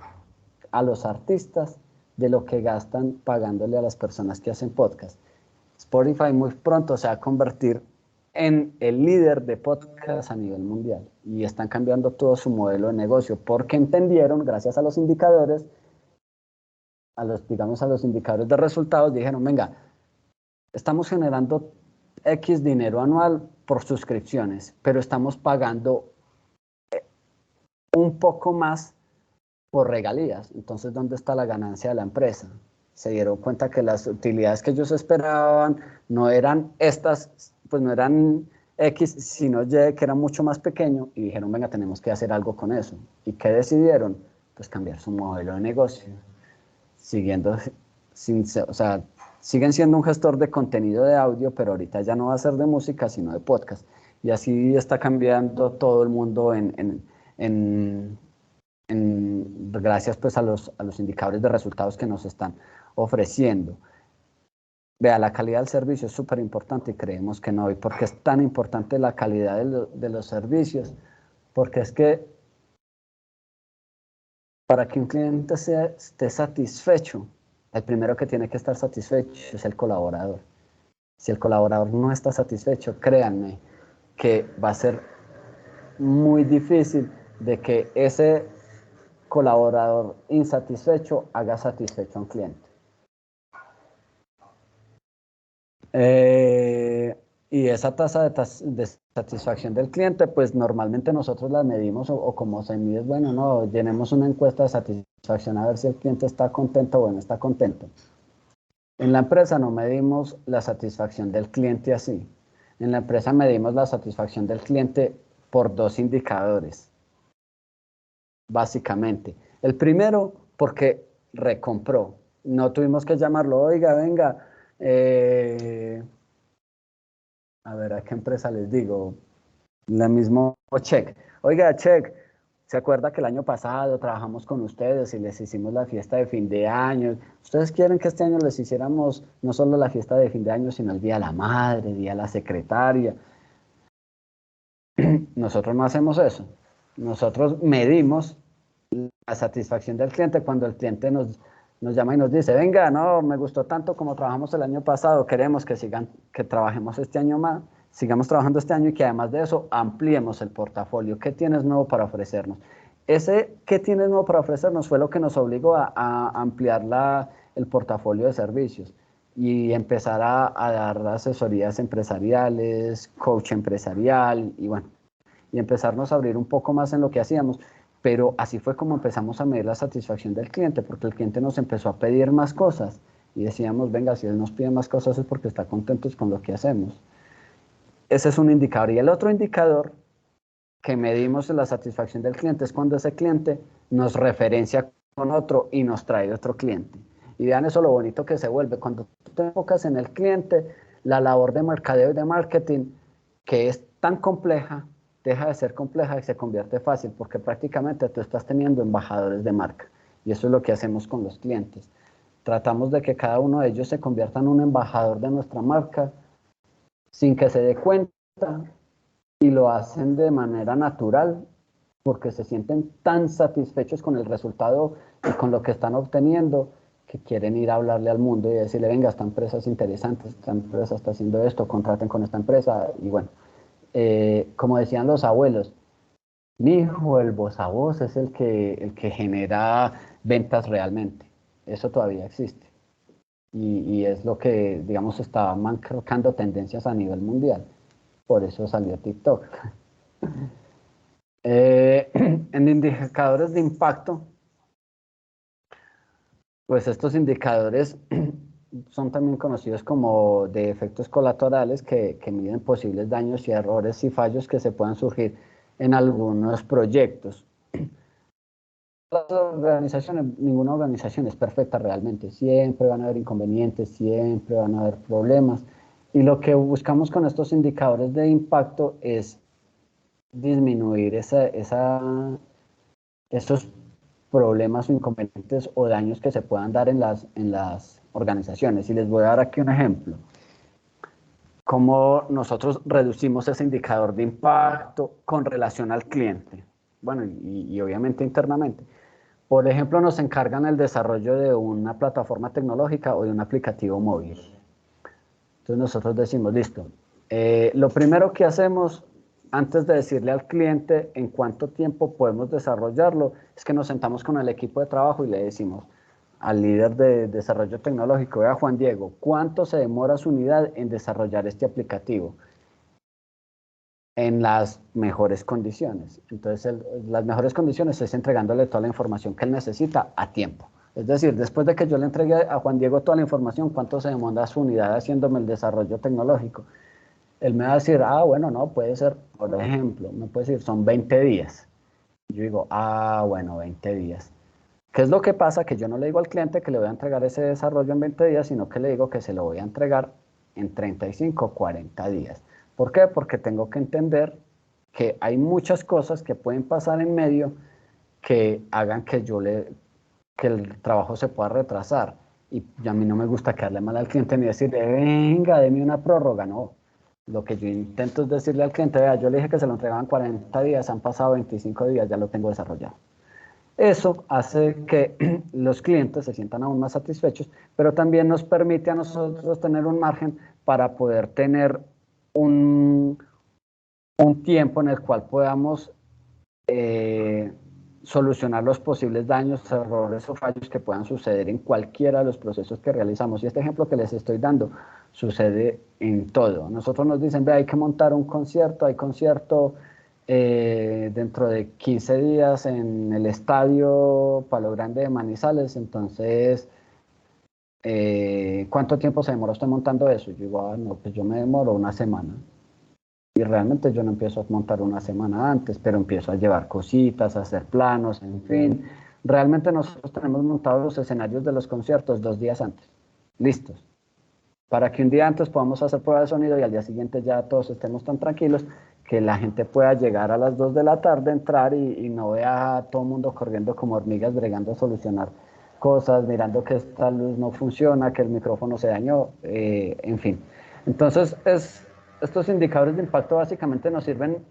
a los artistas de lo que gastan pagándole a las personas que hacen podcast. Spotify muy pronto se va a convertir en el líder de podcast a nivel mundial y están cambiando todo su modelo de negocio porque entendieron, gracias a los indicadores, a los indicadores de resultados, dijeron, venga, estamos generando X dinero anual por suscripciones, pero estamos pagando un poco más por regalías. Entonces, ¿dónde está la ganancia de la empresa? Se dieron cuenta que las utilidades que ellos esperaban no eran estas, pues no eran X, sino Y, que era mucho más pequeño, y dijeron, venga, tenemos que hacer algo con eso. ¿Y qué decidieron? Pues cambiar su modelo de negocio, siguiendo, o sea, siguen siendo un gestor de contenido de audio, pero ahorita ya no va a ser de música, sino de podcast. Y así está cambiando todo el mundo gracias pues a los indicadores de resultados que nos están ofreciendo. Vea, la calidad del servicio es súper importante y creemos que no. ¿Y por qué es tan importante la calidad de los servicios? Porque es que para que un cliente esté satisfecho, el primero que tiene que estar satisfecho es el colaborador. Si el colaborador no está satisfecho, créanme que va a ser muy difícil de que ese colaborador insatisfecho haga satisfecho a un cliente. Y esa tasa de satisfacción del cliente, pues normalmente nosotros la medimos o como se mide, bueno, no, llenemos una encuesta de satisfacción a ver si el cliente está contento o no está contento. En la empresa no medimos la satisfacción del cliente así. En la empresa medimos la satisfacción del cliente por 2 indicadores, básicamente. El primero, porque recompró. No tuvimos que llamarlo, oiga, venga, a ver, ¿a qué empresa les digo? La mismo Check. Oiga, Check, ¿se acuerda que el año pasado trabajamos con ustedes y les hicimos la fiesta de fin de año? ¿Ustedes quieren que este año les hiciéramos no solo la fiesta de fin de año, sino el Día de la Madre, el Día de la Secretaria? Nosotros no hacemos eso. Nosotros medimos la satisfacción del cliente cuando el cliente nos llama y nos dice, venga, no, me gustó tanto como trabajamos el año pasado, queremos que trabajemos este año más, sigamos trabajando este año y que además de eso ampliemos el portafolio. ¿Qué tienes nuevo para ofrecernos? Ese ¿qué tienes nuevo para ofrecernos? Fue lo que nos obligó a ampliar el portafolio de servicios y empezar a dar asesorías empresariales, coach empresarial y bueno, y empezarnos a abrir un poco más en lo que hacíamos. Pero así fue como empezamos a medir la satisfacción del cliente, porque el cliente nos empezó a pedir más cosas y decíamos, venga, si él nos pide más cosas es porque está contento con lo que hacemos. Ese es un indicador. Y el otro indicador que medimos la satisfacción del cliente es cuando ese cliente nos referencia con otro y nos trae otro cliente. Y vean eso lo bonito que se vuelve. Cuando tú te enfocas en el cliente, la labor de mercadeo y de marketing, que es tan compleja, deja de ser compleja y se convierte fácil, porque prácticamente tú estás teniendo embajadores de marca. Y eso es lo que hacemos con los clientes. Tratamos de que cada uno de ellos se convierta en un embajador de nuestra marca sin que se dé cuenta, y lo hacen de manera natural porque se sienten tan satisfechos con el resultado y con lo que están obteniendo que quieren ir a hablarle al mundo y decirle, venga, esta empresa es interesante, esta empresa está haciendo esto, contraten con esta empresa. Y bueno, como decían los abuelos, mi hijo, el voz a voz es el que genera ventas realmente. Eso todavía existe. Y es lo que, digamos, está marcando tendencias a nivel mundial. Por eso salió TikTok. En indicadores de impacto, pues estos indicadores son también conocidos como de efectos colaterales que miden posibles daños y errores y fallos que se puedan surgir en algunos proyectos. Las organizaciones, ninguna organización es perfecta realmente, siempre van a haber inconvenientes, siempre van a haber problemas, y lo que buscamos con estos indicadores de impacto es disminuir esos problemas o inconvenientes o daños que se puedan dar en las organizaciones. Y les voy a dar aquí un ejemplo. Cómo nosotros reducimos ese indicador de impacto con relación al cliente. Bueno, y obviamente internamente. Por ejemplo, nos encargan el desarrollo de una plataforma tecnológica o de un aplicativo móvil. Entonces nosotros decimos, listo, lo primero que hacemos antes de decirle al cliente en cuánto tiempo podemos desarrollarlo, es que nos sentamos con el equipo de trabajo y le decimos al líder de desarrollo tecnológico, vea Juan Diego, ¿cuánto se demora su unidad en desarrollar este aplicativo? En las mejores condiciones. Entonces, las mejores condiciones es entregándole toda la información que él necesita a tiempo. Es decir, después de que yo le entregue a Juan Diego toda la información, ¿cuánto se demora su unidad haciéndome el desarrollo tecnológico? Él me va a decir, ah, bueno, no, puede ser, por ejemplo, me puede decir, son 20 días. Yo digo, ah, bueno, 20 días. ¿Qué es lo que pasa? Que yo no le digo al cliente que le voy a entregar ese desarrollo en 20 días, sino que le digo que se lo voy a entregar en 35 o 40 días. ¿Por qué? Porque tengo que entender que hay muchas cosas que pueden pasar en medio que hagan que que el trabajo se pueda retrasar. Y a mí no me gusta quedarle mal al cliente ni decirle, venga, deme una prórroga. No, lo que yo intento es decirle al cliente, vea, yo le dije que se lo entregaban 40 días, han pasado 25 días, ya lo tengo desarrollado. Eso hace que los clientes se sientan aún más satisfechos, pero también nos permite a nosotros tener un margen para poder tener un tiempo en el cual podamos solucionar los posibles daños, errores o fallos que puedan suceder en cualquiera de los procesos que realizamos. Y este ejemplo que les estoy dando sucede en todo. Nosotros nos dicen, ve, hay que montar un concierto, hay concierto dentro de 15 días en el estadio Palo Grande de Manizales, entonces, ¿cuánto tiempo se demora usted montando eso? Yo digo, ah, no, pues yo me demoro una semana. Y realmente yo no empiezo a montar una semana antes, pero empiezo a llevar cositas, a hacer planos, en fin. Realmente nosotros tenemos montados los escenarios de los conciertos 2 días antes, listos, para que un día antes podamos hacer prueba de sonido y al día siguiente ya todos estemos tan tranquilos que la gente pueda llegar a las 2 de la tarde, entrar y no vea a todo el mundo corriendo como hormigas, bregando a solucionar cosas, mirando que esta luz no funciona, que el micrófono se dañó, en fin. Entonces, estos indicadores de impacto básicamente nos sirven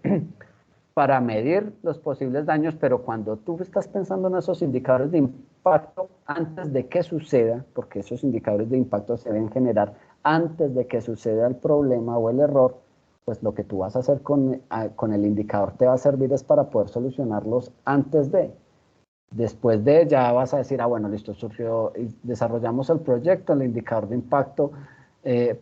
para medir los posibles daños, pero cuando tú estás pensando en esos indicadores de impacto antes de que suceda, porque esos indicadores de impacto se deben generar antes de que suceda el problema o el error, pues lo que tú vas a hacer con el indicador te va a servir es para poder solucionarlos antes de. Después de ya vas a decir, ah, bueno, listo, surgió, desarrollamos el proyecto, el indicador de impacto,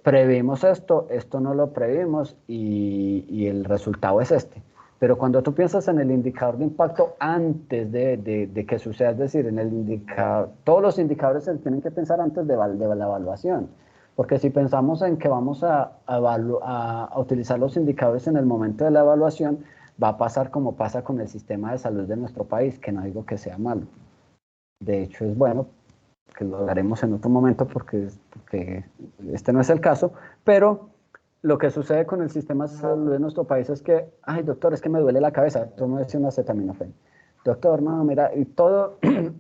previmos esto no lo previmos y el resultado es este. Pero cuando tú piensas en el indicador de impacto antes de que suceda, es decir, en el indicador, todos los indicadores se tienen que pensar antes de la evaluación. Porque si pensamos en que vamos a utilizar los indicadores en el momento de la evaluación, va a pasar como pasa con el sistema de salud de nuestro país, que no digo que sea malo. De hecho, es bueno, que lo hablaremos en otro momento porque este no es el caso, pero lo que sucede con el sistema de salud de nuestro país es que, ay, doctor, es que me duele la cabeza, tómese una acetaminofén. Doctor, no, mira, y todo,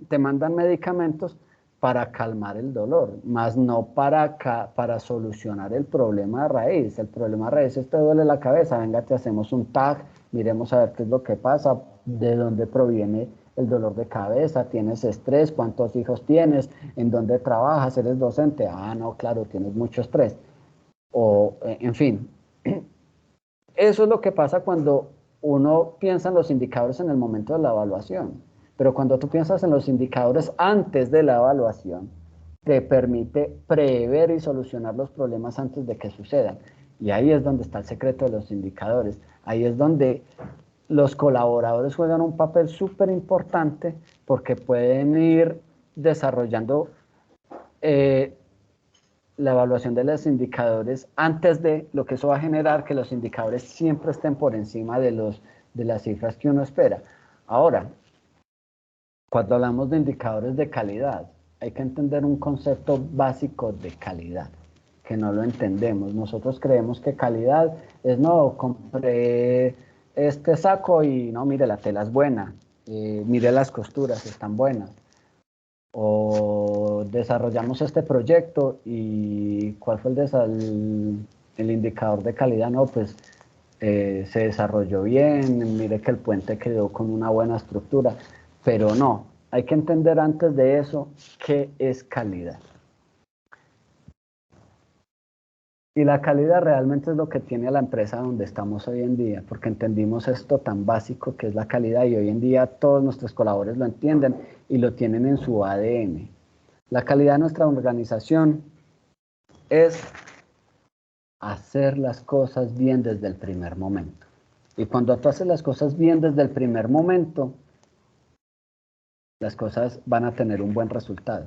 te mandan medicamentos para calmar el dolor, más no para solucionar el problema de raíz. El problema de raíz es te duele la cabeza, venga, te hacemos un TAC, miremos a ver qué es lo que pasa, de dónde proviene el dolor de cabeza, tienes estrés, cuántos hijos tienes, en dónde trabajas, eres docente, ah, no, claro, tienes mucho estrés. O, en fin, eso es lo que pasa cuando uno piensa en los indicadores en el momento de la evaluación. Pero cuando tú piensas en los indicadores antes de la evaluación, te permite prever y solucionar los problemas antes de que sucedan. Y ahí es donde está el secreto de los indicadores. Ahí es donde los colaboradores juegan un papel súper importante porque pueden ir desarrollando la evaluación de los indicadores antes de lo que eso va a generar que los indicadores siempre estén por encima de las cifras que uno espera. Ahora, cuando hablamos de indicadores de calidad, hay que entender un concepto básico de calidad, que no lo entendemos. Nosotros creemos que calidad es, no, compré este saco y no, mire, la tela es buena, mire las costuras, están buenas. O desarrollamos este proyecto y ¿cuál fue el indicador de calidad? No, pues se desarrolló bien, mire que el puente quedó con una buena estructura, pero no, hay que entender antes de eso qué es calidad. Y la calidad realmente es lo que tiene a la empresa donde estamos hoy en día, porque entendimos esto tan básico que es la calidad y hoy en día todos nuestros colaboradores lo entienden y lo tienen en su ADN. La calidad de nuestra organización es hacer las cosas bien desde el primer momento. Y cuando tú haces las cosas bien desde el primer momento, las cosas van a tener un buen resultado.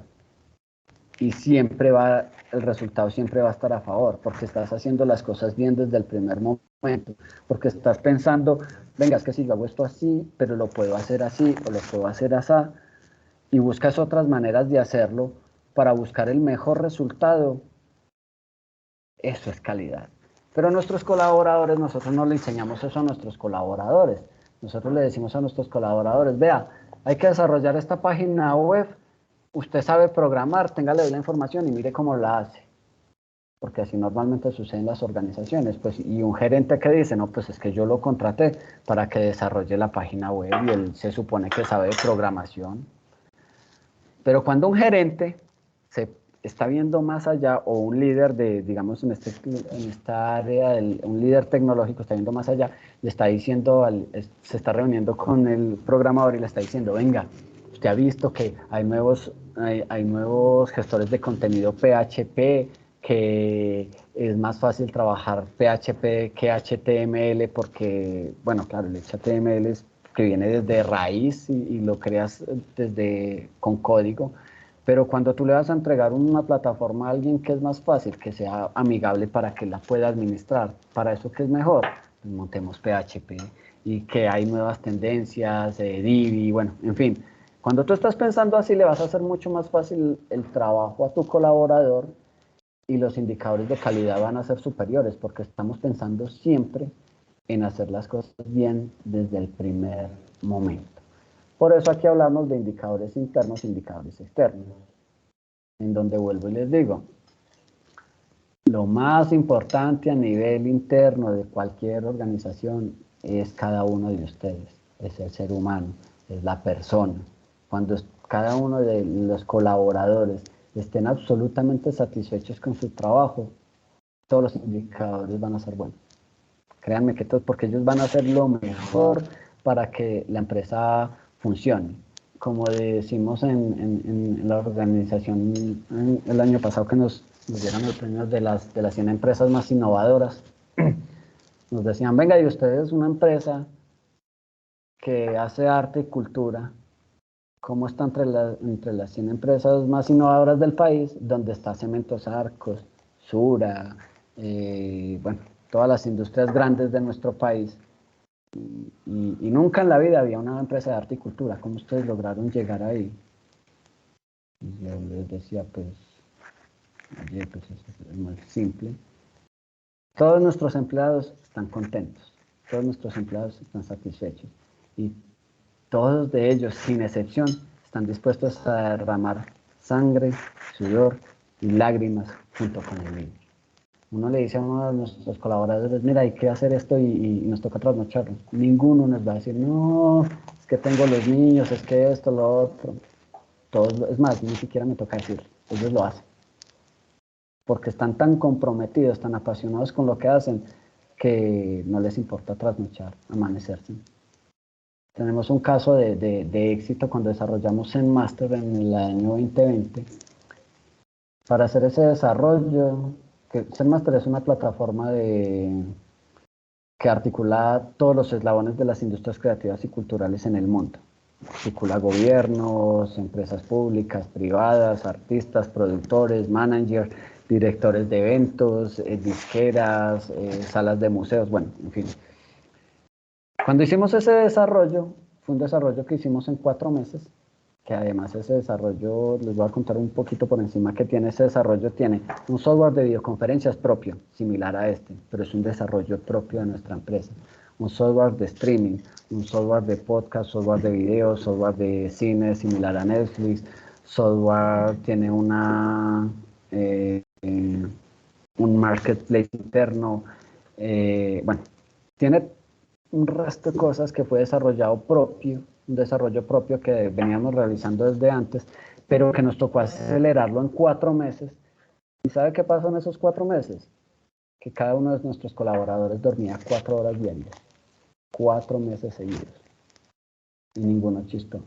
Y el resultado siempre va a estar a favor, porque estás haciendo las cosas bien desde el primer momento, porque estás pensando, venga, es que si yo hago esto así, pero lo puedo hacer así, o lo puedo hacer así, y buscas otras maneras de hacerlo para buscar el mejor resultado. Eso es calidad. Pero a nuestros colaboradores, nosotros no le enseñamos eso a nuestros colaboradores. Nosotros le decimos a nuestros colaboradores, vea, hay que desarrollar esta página web, usted sabe programar, téngale la información y mire cómo la hace. Porque así normalmente sucede en las organizaciones. Pues, y un gerente que dice, no, pues es que yo lo contraté para que desarrolle la página web y él se supone que sabe de programación. Pero cuando un gerente se está viendo más allá, o un líder digamos, en esta área, un líder tecnológico está viendo más allá, le está diciendo, se está reuniendo con el programador y le está diciendo, venga, usted ha visto que hay nuevos gestores de contenido PHP, que es más fácil trabajar PHP que HTML porque, bueno, claro, el HTML es que viene desde raíz y lo creas con código, pero cuando tú le vas a entregar una plataforma a alguien que es más fácil, que sea amigable para que la pueda administrar, para eso que es mejor, pues montemos PHP y que hay nuevas tendencias, Divi, bueno, en fin. Cuando tú estás pensando así, le vas a hacer mucho más fácil el trabajo a tu colaborador y los indicadores de calidad van a ser superiores porque estamos pensando siempre en hacer las cosas bien desde el primer momento. Por eso aquí hablamos de indicadores internos e indicadores externos, en donde vuelvo y les digo, lo más importante a nivel interno de cualquier organización es cada uno de ustedes, es el ser humano, es la persona. Cuando cada uno de los colaboradores estén absolutamente satisfechos con su trabajo, todos los indicadores van a ser buenos. Créanme que todos, porque ellos van a hacer lo mejor para que la empresa funcione. Como decimos en la organización el año pasado que nos dieron los premios de las 100 empresas más innovadoras, nos decían, venga, y ustedes una empresa que hace arte y cultura, cómo está entre las 100 empresas más innovadoras del país, donde está Cementos Arcos, Sura, bueno, todas las industrias grandes de nuestro país. Y nunca en la vida había una empresa de arte y cultura. ¿Cómo ustedes lograron llegar ahí? Y yo les decía, pues, oye, pues es muy simple. Todos nuestros empleados están contentos, todos nuestros empleados están satisfechos y todos de ellos, sin excepción, están dispuestos a derramar sangre, sudor y lágrimas junto con el niño. Uno le dice a uno de nuestros colaboradores, mira, hay que hacer esto y nos toca trasnocharlo. Ninguno nos va a decir, no, es que tengo los niños, es que esto, lo otro. Todos, es más, ni siquiera me toca decir, ellos lo hacen. Porque están tan comprometidos, tan apasionados con lo que hacen, que no les importa trasnochar, amanecerse. Tenemos un caso de éxito cuando desarrollamos Zen Master en el año 2020. Para hacer ese desarrollo, que Zen Master es una plataforma que articula todos los eslabones de las industrias creativas y culturales en el mundo. Articula gobiernos, empresas públicas, privadas, artistas, productores, managers, directores de eventos, disqueras, salas de museos, bueno, en fin. Cuando hicimos ese desarrollo, fue un desarrollo que hicimos en 4 meses, que además ese desarrollo, les voy a contar un poquito por encima que tiene ese desarrollo, tiene un software de videoconferencias propio, similar a este, pero es un desarrollo propio de nuestra empresa. Un software de streaming, un software de podcast, software de video, software de cine similar a Netflix, software tiene un marketplace interno, bueno, tiene un resto de cosas que fue desarrollado propio, un desarrollo propio que veníamos realizando desde antes, pero que nos tocó acelerarlo en 4 meses. ¿Y sabe qué pasó en esos 4 meses? Que cada uno de nuestros colaboradores dormía 4 horas diarias, 4 meses seguidos. Y ninguno chistó,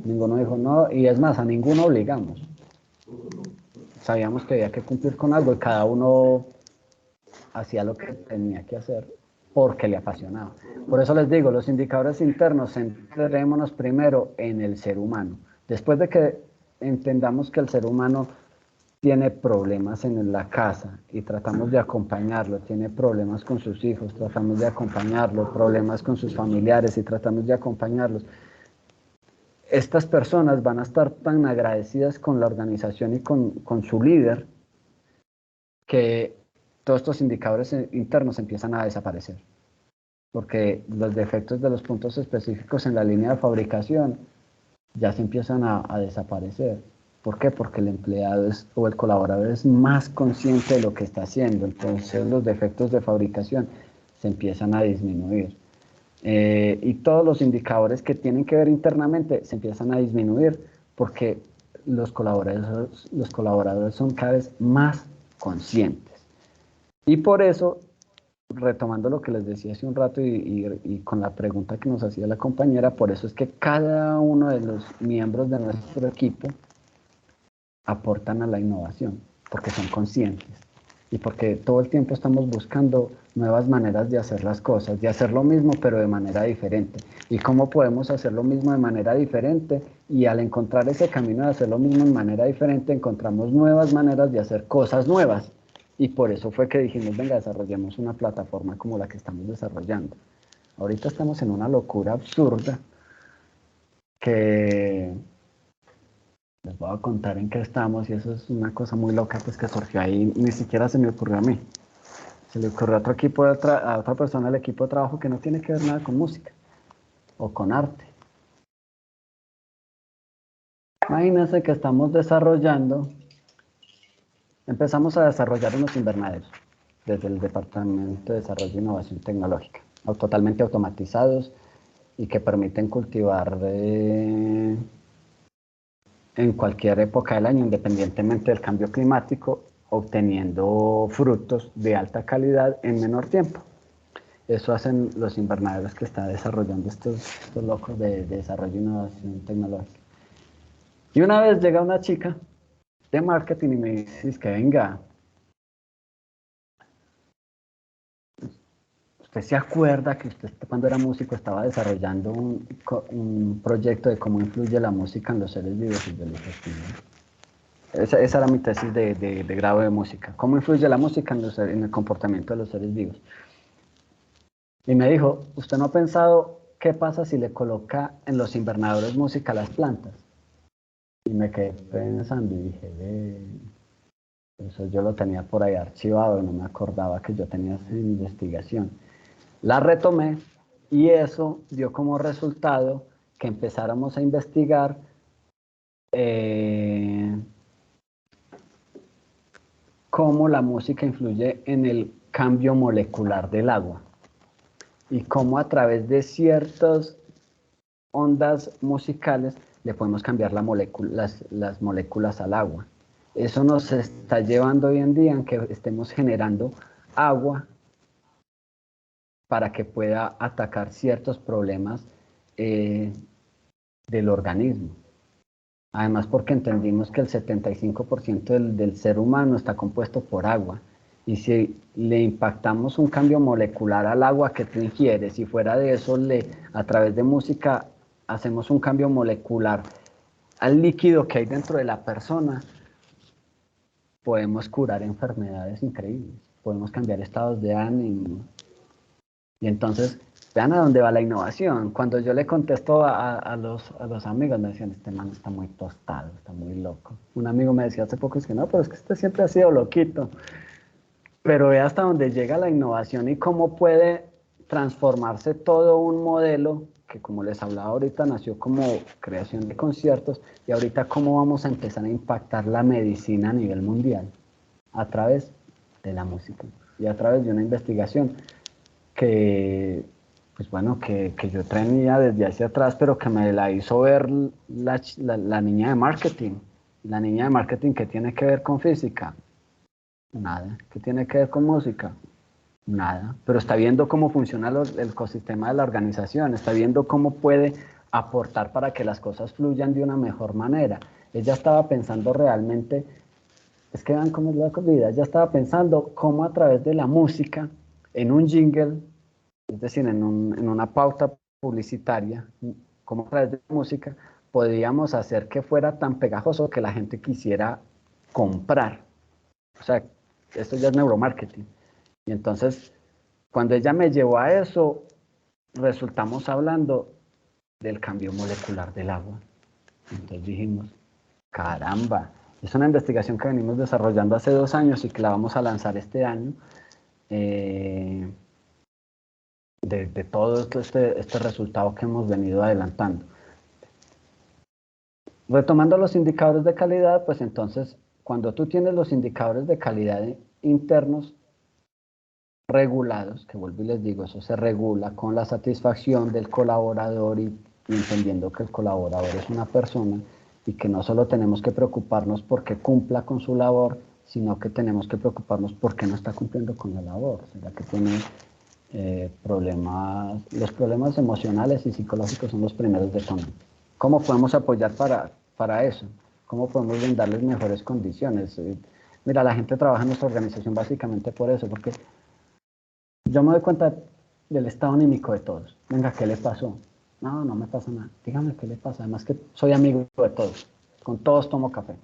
ninguno dijo no, y es más, a ninguno obligamos. Sabíamos que había que cumplir con algo y cada uno hacía lo que tenía que hacer porque le apasionaba. Por eso les digo, los indicadores internos, centrémonos primero en el ser humano. Después de que entendamos que el ser humano tiene problemas en la casa y tratamos de acompañarlo, tiene problemas con sus hijos, tratamos de acompañarlo, problemas con sus familiares y tratamos de acompañarlos. Estas personas van a estar tan agradecidas con la organización y con su líder que todos estos indicadores internos empiezan a desaparecer, porque los defectos de los puntos específicos en la línea de fabricación ya se empiezan a desaparecer. ¿Por qué? Porque el empleado o el colaborador es más consciente de lo que está haciendo, entonces los defectos de fabricación se empiezan a disminuir. Y todos los indicadores que tienen que ver internamente se empiezan a disminuir porque los colaboradores son cada vez más conscientes. Y por eso, retomando lo que les decía hace un rato y con la pregunta que nos hacía la compañera, por eso es que cada uno de los miembros de nuestro equipo aportan a la innovación, porque son conscientes y porque todo el tiempo estamos buscando nuevas maneras de hacer las cosas, de hacer lo mismo pero de manera diferente. ¿Y cómo podemos hacer lo mismo de manera diferente? Y al encontrar ese camino de hacer lo mismo de manera diferente, encontramos nuevas maneras de hacer cosas nuevas. Y por eso fue que dijimos, venga, desarrollemos una plataforma como la que estamos desarrollando. Ahorita estamos en una locura absurda que les voy a contar en qué estamos y eso es una cosa muy loca pues que surgió ahí, ni siquiera se me ocurrió a mí. Se le ocurrió a otro equipo, a otra persona del equipo de trabajo que no tiene que ver nada con música o con arte. Imagínense que estamos empezamos a desarrollar unos invernaderos desde el Departamento de Desarrollo e Innovación Tecnológica, totalmente automatizados y que permiten cultivar en cualquier época del año, independientemente del cambio climático, obteniendo frutos de alta calidad en menor tiempo. Eso hacen los invernaderos que están desarrollando estos locos de desarrollo e innovación tecnológica. Y una vez llega una chica de marketing y me dice que venga, ¿usted se acuerda que usted cuando era músico estaba desarrollando un proyecto de cómo influye la música en los seres vivos? Y yo le dije, sí, ¿no? Esa era mi tesis de grado de música. ¿Cómo influye la música en el comportamiento de los seres vivos? Y me dijo, ¿usted no ha pensado qué pasa si le coloca en los invernadores música a las plantas? Y me quedé pensando y dije, eso yo lo tenía por ahí archivado, no me acordaba que yo tenía esa investigación. La retomé y eso dio como resultado que empezáramos a investigar cómo la música influye en el cambio molecular del agua y cómo a través de ciertas ondas musicales le podemos cambiar las moléculas al agua. Eso nos está llevando hoy en día en que estemos generando agua para que pueda atacar ciertos problemas del organismo. Además, porque entendimos que el 75% del ser humano está compuesto por agua. Y si le impactamos un cambio molecular al agua que tú ingieres, y fuera de eso, a través de música, hacemos un cambio molecular al líquido que hay dentro de la persona, podemos curar enfermedades increíbles, podemos cambiar estados de ánimo. Y entonces, vean a dónde va la innovación. Cuando yo le contesto a los amigos, me decían, este man está muy tostado, está muy loco. Un amigo me decía hace poco, es que no, pero es que este siempre ha sido loquito. Pero ve hasta dónde llega la innovación y cómo puede transformarse todo un modelo que, como les hablaba ahorita, nació como creación de conciertos, y ahorita cómo vamos a empezar a impactar la medicina a nivel mundial a través de la música y a través de una investigación que, pues bueno, que yo tenía desde hacia atrás, pero que me la hizo ver la niña de marketing. La niña de marketing, ¿qué tiene que ver con física? Nada. ¿Qué tiene que ver con música? Nada. Pero está viendo cómo funciona el ecosistema de la organización, está viendo cómo puede aportar para que las cosas fluyan de una mejor manera. Ella estaba pensando realmente, es que vean cómo es la vida, ella estaba pensando cómo a través de la música, en un jingle, es decir, en una pauta publicitaria, cómo a través de la música podíamos hacer que fuera tan pegajoso que la gente quisiera comprar. O sea, esto ya es neuromarketing. Y entonces, cuando ella me llevó a eso, resultamos hablando del cambio molecular del agua. Entonces dijimos, caramba, es una investigación que venimos desarrollando hace 2 años y que la vamos a lanzar este año, de todo este resultado que hemos venido adelantando. Retomando los indicadores de calidad, pues entonces, cuando tú tienes los indicadores de calidad internos regulados, que vuelvo y les digo, eso se regula con la satisfacción del colaborador y entendiendo que el colaborador es una persona y que no solo tenemos que preocuparnos porque cumpla con su labor, sino que tenemos que preocuparnos porque no está cumpliendo con la labor. ¿Será que tiene problemas? Los problemas emocionales y psicológicos son los primeros de todo. ¿Cómo podemos apoyar para eso? ¿Cómo podemos brindarles mejores condiciones? Mira, la gente trabaja en nuestra organización básicamente por eso, porque yo me doy cuenta del estado anímico de todos. Venga, ¿qué le pasó? No, no me pasa nada. Dígame qué le pasa. Además que soy amigo de todos. Con todos tomo café.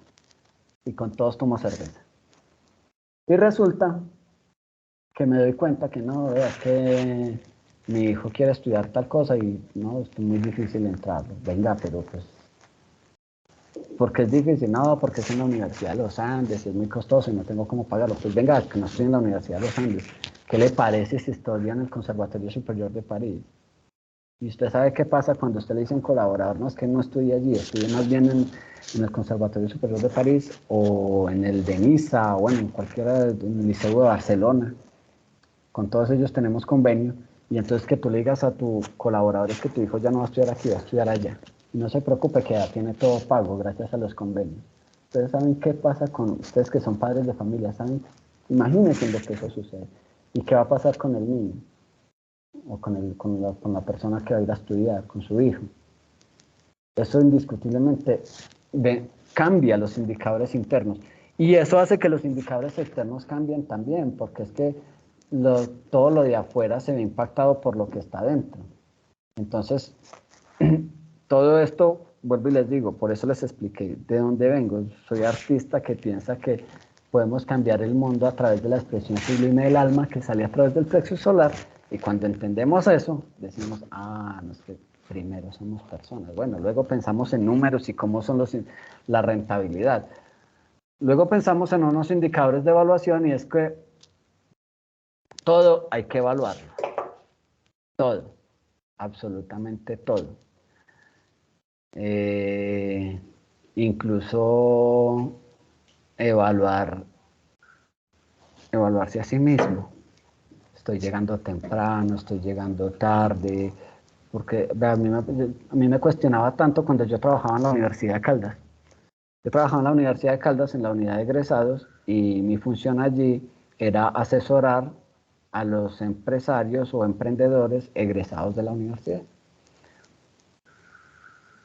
Y con todos tomo cerveza. Y resulta que me doy cuenta que no, es que mi hijo quiere estudiar tal cosa y no, es muy difícil entrar. Venga, pero pues, ¿por qué es difícil? No, porque es en la Universidad de los Andes, es muy costoso y no tengo cómo pagarlo. Pues venga, que no estoy en la Universidad de los Andes. ¿Qué le parece si estudia en el Conservatorio Superior de París? Y usted sabe qué pasa cuando usted le dice a un colaborador, no, es que no estudia allí, estudia más bien en el Conservatorio Superior de París o en el de Niza, o bueno, en cualquiera, en el Liceo de Barcelona. Con todos ellos tenemos convenio, y entonces que tú le digas a tu colaborador es que tu hijo ya no va a estudiar aquí, va a estudiar allá. Y no se preocupe que ya tiene todo pago gracias a los convenios. Ustedes saben qué pasa con ustedes que son padres de familia, ¿saben? Imagínense lo que eso sucede. ¿Y qué va a pasar con el niño? O con la persona que va a ir a estudiar, con su hijo. Eso indiscutiblemente cambia los indicadores internos. Y eso hace que los indicadores externos cambien también, porque es que todo lo de afuera se ve impactado por lo que está dentro. Entonces, todo esto, vuelvo y les digo, por eso les expliqué de dónde vengo. Soy artista que piensa que podemos cambiar el mundo a través de la expresión sublime del alma que sale a través del plexo solar, y cuando entendemos eso, decimos, no es que primero somos personas. Bueno, luego pensamos en números y cómo son la rentabilidad. Luego pensamos en unos indicadores de evaluación, y es que todo hay que evaluarlo. Todo, absolutamente todo. Incluso evaluarse a sí mismo. Estoy llegando temprano, estoy llegando tarde, porque a mí me cuestionaba tanto cuando yo trabajaba en la Universidad de Caldas. Yo trabajaba en la Universidad de Caldas, en la unidad de egresados, y mi función allí era asesorar a los empresarios o emprendedores egresados de la universidad.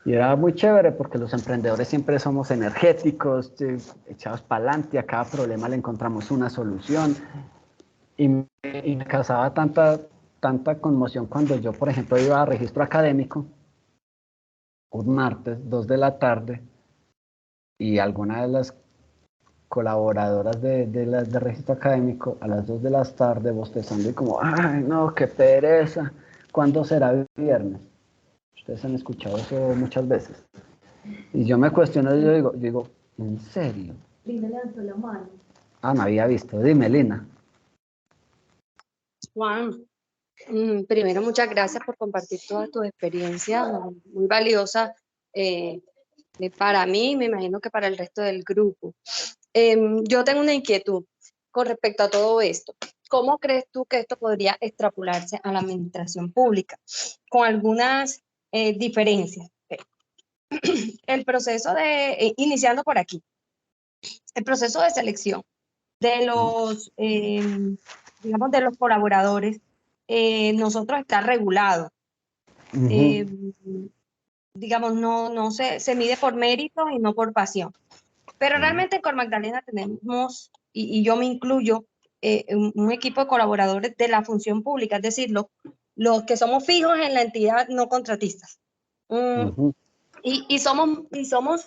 Y era muy chévere porque los emprendedores siempre somos energéticos, echados para adelante, a cada problema le encontramos una solución. Y me causaba tanta conmoción cuando yo, por ejemplo, iba a registro académico un martes, 2 de la tarde, y alguna de las colaboradoras de registro académico a las 2 de la tarde bostezando y como, ay, no, qué pereza, ¿cuándo será viernes? Ustedes han escuchado eso muchas veces. Y yo me cuestiono, yo digo, ¿en serio? Lina levantó la mano. No había visto. Dime, Lina. Juan, primero muchas gracias por compartir toda tu experiencia, muy valiosa para mí, me imagino que para el resto del grupo. Yo tengo una inquietud con respecto a todo esto. ¿Cómo crees tú que esto podría extrapolarse a la administración pública? Con algunas diferencias. El proceso iniciando por aquí, el proceso de selección de los, digamos, de los colaboradores, nosotros está regulado. Digamos, no se mide por mérito y no por pasión. Pero realmente en Cor Magdalena tenemos, y yo me incluyo, un equipo de colaboradores de la función pública, es decir, los que somos fijos en la entidad, no contratistas. Y somos,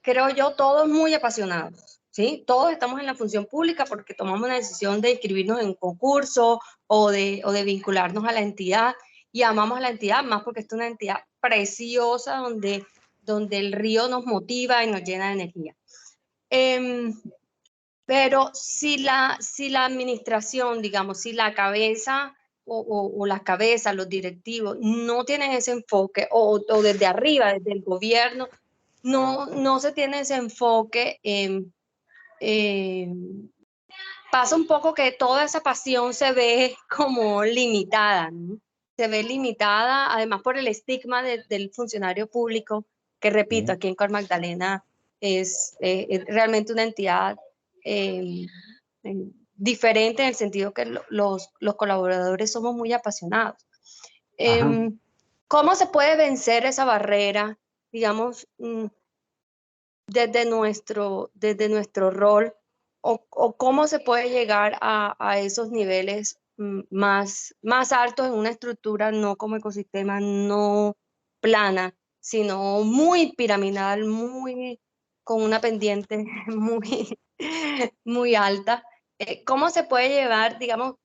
creo yo, todos muy apasionados, ¿sí? Todos estamos en la función pública porque tomamos la decisión de inscribirnos en un concurso o de vincularnos a la entidad, y amamos a la entidad más porque es una entidad preciosa donde el río nos motiva y nos llena de energía. Pero si la administración, digamos, si la cabeza o las cabezas, los directivos, no tienen ese enfoque, o desde arriba, desde el gobierno, no se tiene ese enfoque, pasa un poco que toda esa pasión se ve como limitada, ¿no? Se ve limitada, además por el estigma del funcionario público, que repito, aquí en Cor Magdalena es realmente una entidad diferente en el sentido que los colaboradores somos muy apasionados. ¿Cómo se puede vencer esa barrera, digamos, desde nuestro rol, o cómo se puede llegar a esos niveles más altos en una estructura no como ecosistema, no plana, sino muy piramidal, con una pendiente muy alta? ¿Cómo se puede llevar, digamos,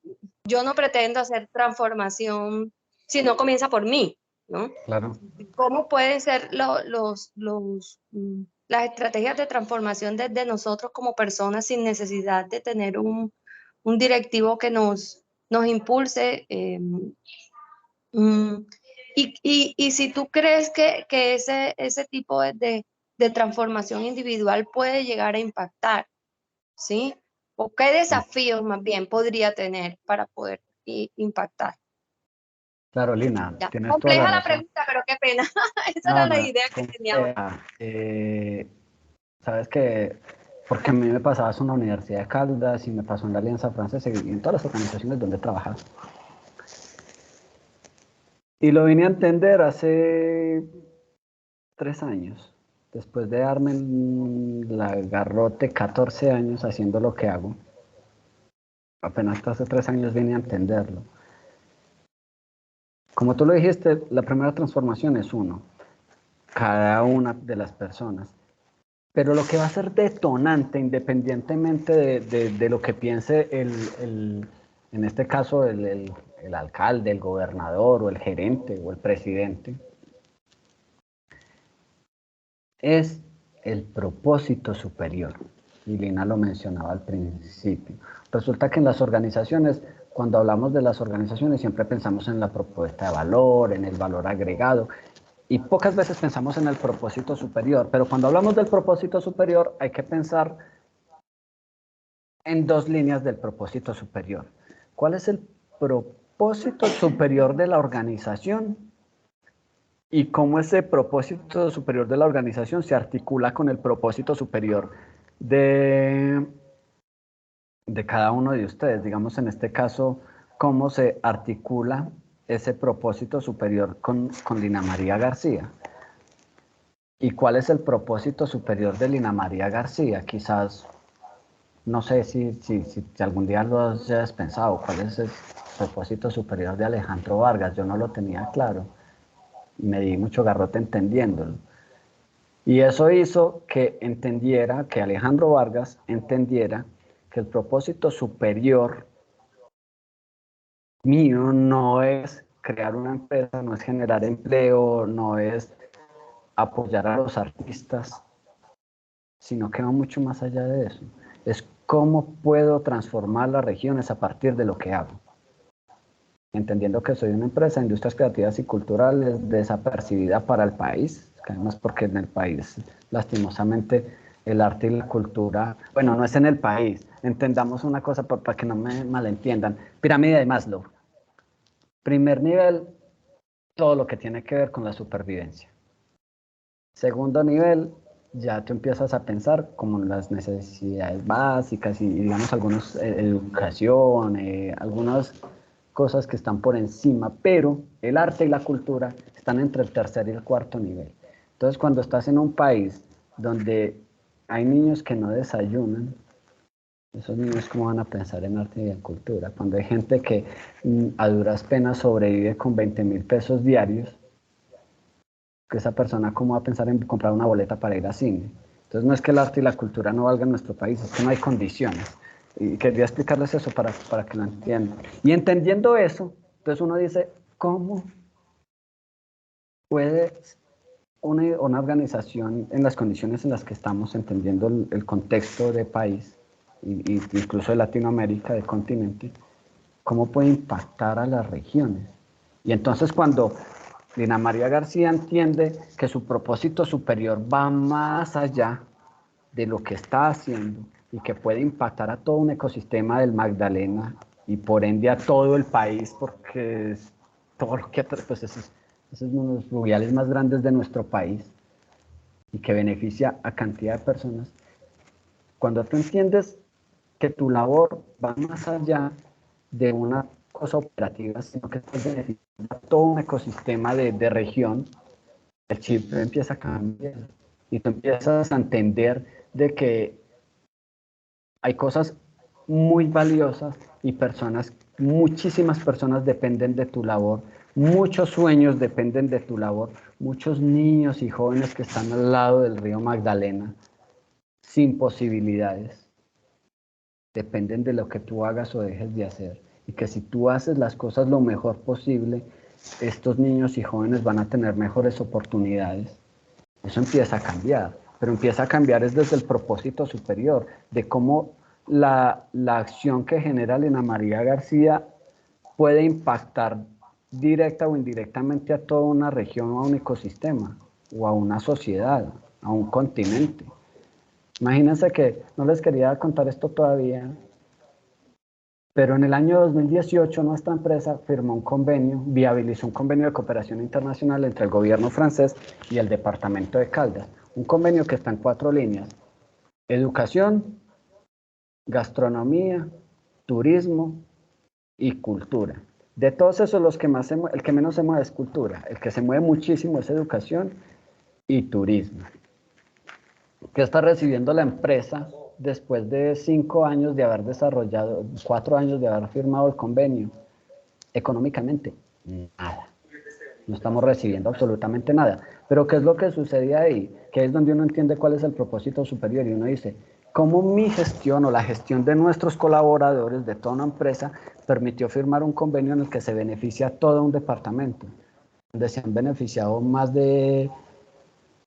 yo no pretendo hacer transformación si no comienza por mí, ¿no? Claro. ¿Cómo pueden ser las estrategias de transformación desde nosotros como personas sin necesidad de tener un directivo que nos impulse? Y si tú crees que ese tipo de transformación individual puede llegar a impactar, ¿sí? ¿O qué desafíos más bien podría tener para poder impactar? Claro, Lina, Ya. tienes toda la Compleja la razón. pregunta, pero qué pena. Esa No, era la no, idea que teníamos. sabes que, porque a mí me pasaba eso en la Universidad de Caldas y me pasó en la Alianza Francesa y en todas las organizaciones donde he trabajado. Y lo vine a entender hace 3 años, después de darme la garrote 14 años haciendo lo que hago. apenas hasta hace 3 años vine a entenderlo. Como tú lo dijiste, la primera transformación es uno, cada una de las personas. Pero lo que va a ser detonante, independientemente de lo que piense en este caso el alcalde, el gobernador o el gerente o el presidente, es el propósito superior. Y Lina lo mencionaba al principio. Resulta que en las organizaciones, cuando hablamos de las organizaciones, siempre pensamos en la propuesta de valor, en el valor agregado, y pocas veces pensamos en el propósito superior. Pero cuando hablamos del propósito superior, hay que pensar en 2 líneas del propósito superior. ¿Cuál es el propósito superior de la organización? Y cómo ese propósito superior de la organización se articula con el propósito superior de cada uno de ustedes. Digamos, en este caso, cómo se articula ese propósito superior con Lina María García. ¿Y cuál es el propósito superior de Lina María García? Quizás, no sé si algún día lo hayas pensado, ¿cuál es el propósito superior de Alejandro Vargas? Yo no lo tenía claro. Me di mucho garrote entendiéndolo. Y eso hizo que entendiera, que Alejandro Vargas entendiera que el propósito superior mío no es crear una empresa, no es generar empleo, no es apoyar a los artistas, sino que va mucho más allá de eso. Es cómo puedo transformar las regiones a partir de lo que hago. Entendiendo que soy una empresa de industrias creativas y culturales desapercibida para el país, además porque en el país, lastimosamente, el arte y la cultura, bueno, no es en el país, entendamos una cosa para que no me malentiendan, pirámide de Maslow. Primer nivel, todo lo que tiene que ver con la supervivencia. Segundo nivel, ya tú empiezas a pensar como en las necesidades básicas y digamos algunos, educación, algunas cosas que están por encima, pero el arte y la cultura están entre el tercer y el cuarto nivel. Entonces, cuando estás en un país donde hay niños que no desayunan, esos niños cómo van a pensar en arte y en cultura. Cuando hay gente que a duras penas sobrevive con 20.000 pesos diarios, que esa persona cómo va a pensar en comprar una boleta para ir al cine. Entonces no es que el arte y la cultura no valgan en nuestro país, es que no hay condiciones. Y quería explicarles eso para que lo entiendan. Y entendiendo eso, entonces uno dice, ¿cómo puede una organización en las condiciones en las que estamos, entendiendo el contexto de país, incluso de Latinoamérica, del continente, cómo puede impactar a las regiones? Y entonces cuando Lina María García entiende que su propósito superior va más allá de lo que está haciendo y que puede impactar a todo un ecosistema del Magdalena y por ende a todo el país, porque es todo lo que pues esos es uno de los fluviales más grandes de nuestro país y que beneficia a cantidad de personas. Cuando tú entiendes que tu labor va más allá de una cosa operativa, sino que estás beneficiando a todo un ecosistema de región, el chip empieza a cambiar y tú empiezas a entender de que hay cosas muy valiosas y personas, muchísimas personas dependen de tu labor, muchos sueños dependen de tu labor, muchos niños y jóvenes que están al lado del río Magdalena sin posibilidades, dependen de lo que tú hagas o dejes de hacer. Y que si tú haces las cosas lo mejor posible, estos niños y jóvenes van a tener mejores oportunidades. Eso empieza a cambiar, pero empieza a cambiar es desde el propósito superior, de cómo la acción que genera Lina María García puede impactar directa o indirectamente a toda una región o a un ecosistema, o a una sociedad, a un continente. Imagínense que no les quería contar esto todavía, pero en el año 2018 nuestra empresa firmó un convenio, viabilizó un convenio de cooperación internacional entre el gobierno francés y el departamento de Caldas. Un convenio que está en 4 líneas: educación, gastronomía, turismo y cultura. De todos esos, el que menos se mueve es cultura, el que se mueve muchísimo es educación y turismo. ¿Qué está recibiendo la empresa después de 5 años de haber desarrollado, 4 años de haber firmado el convenio? Económicamente, nada. No estamos recibiendo absolutamente nada. Pero ¿qué es lo que sucede ahí? Que es donde uno entiende cuál es el propósito superior y uno dice, ¿cómo mi gestión o la gestión de nuestros colaboradores de toda una empresa permitió firmar un convenio en el que se beneficia a todo un departamento? Donde se han beneficiado más de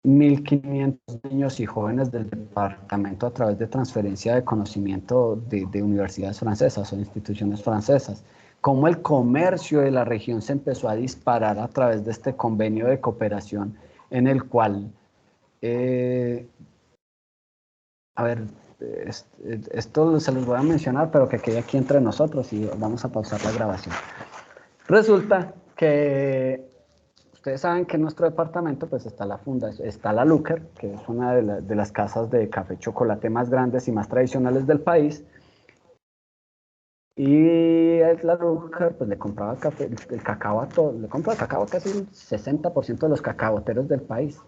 1.500 niños y jóvenes del departamento a través de transferencia de conocimiento de universidades francesas o instituciones francesas. Cómo el comercio de la región se empezó a disparar a través de este convenio de cooperación en el cual, a ver, esto se los voy a mencionar, pero que quede aquí entre nosotros y vamos a pausar la grabación. Resulta que ustedes saben que en nuestro departamento pues está la Luker, que es una de las casas de café y chocolate más grandes y más tradicionales del país. Y la Luker pues le compraba el cacao a todo, le compra el cacao a casi el 60% de los cacaoteros del país.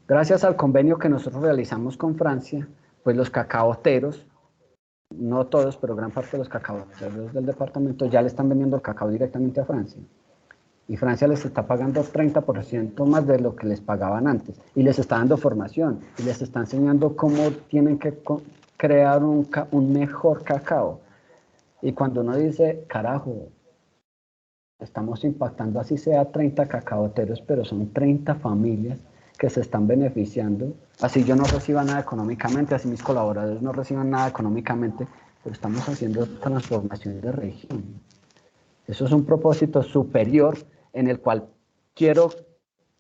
Gracias al convenio que nosotros realizamos con Francia, pues los cacaoteros, no todos, pero gran parte de los cacaoteros del departamento ya le están vendiendo el cacao directamente a Francia. Y Francia les está pagando 30% más de lo que les pagaban antes. Y les está dando formación. Y les está enseñando cómo tienen que crear un mejor cacao. Y cuando uno dice, carajo, estamos impactando así sea 30 cacaoteros, pero son 30 familias que se están beneficiando. Así yo no reciba nada económicamente, así mis colaboradores no reciban nada económicamente, pero estamos haciendo transformación de región. Eso es un propósito superior en el cual quiero,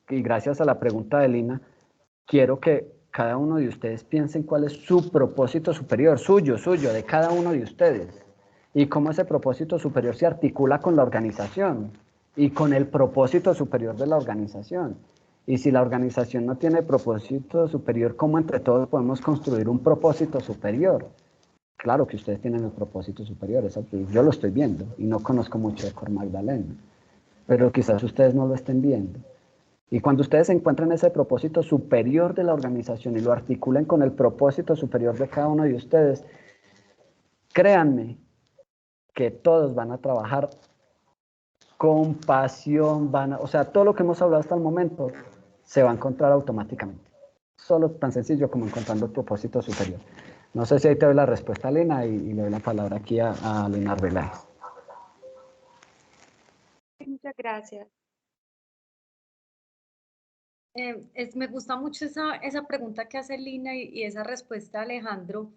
y gracias a la pregunta de Lina, quiero que cada uno de ustedes piensen cuál es su propósito superior, suyo, de cada uno de ustedes. Y cómo ese propósito superior se articula con la organización y con el propósito superior de la organización. Y si la organización no tiene propósito superior, ¿cómo entre todos podemos construir un propósito superior? Claro que ustedes tienen el propósito superior, yo lo estoy viendo y no conozco mucho de Cor Magdalena, pero quizás ustedes no lo estén viendo. Y cuando ustedes encuentren ese propósito superior de la organización y lo articulen con el propósito superior de cada uno de ustedes, créanme que todos van a trabajar con pasión, o sea, todo lo que hemos hablado hasta el momento se va a encontrar automáticamente. Solo tan sencillo como encontrando el propósito superior. No sé si ahí te doy la respuesta, Lina, y le doy la palabra aquí a Lina Arbeláez. Muchas gracias. Me gusta mucho esa pregunta que hace Lina y esa respuesta de Alejandro,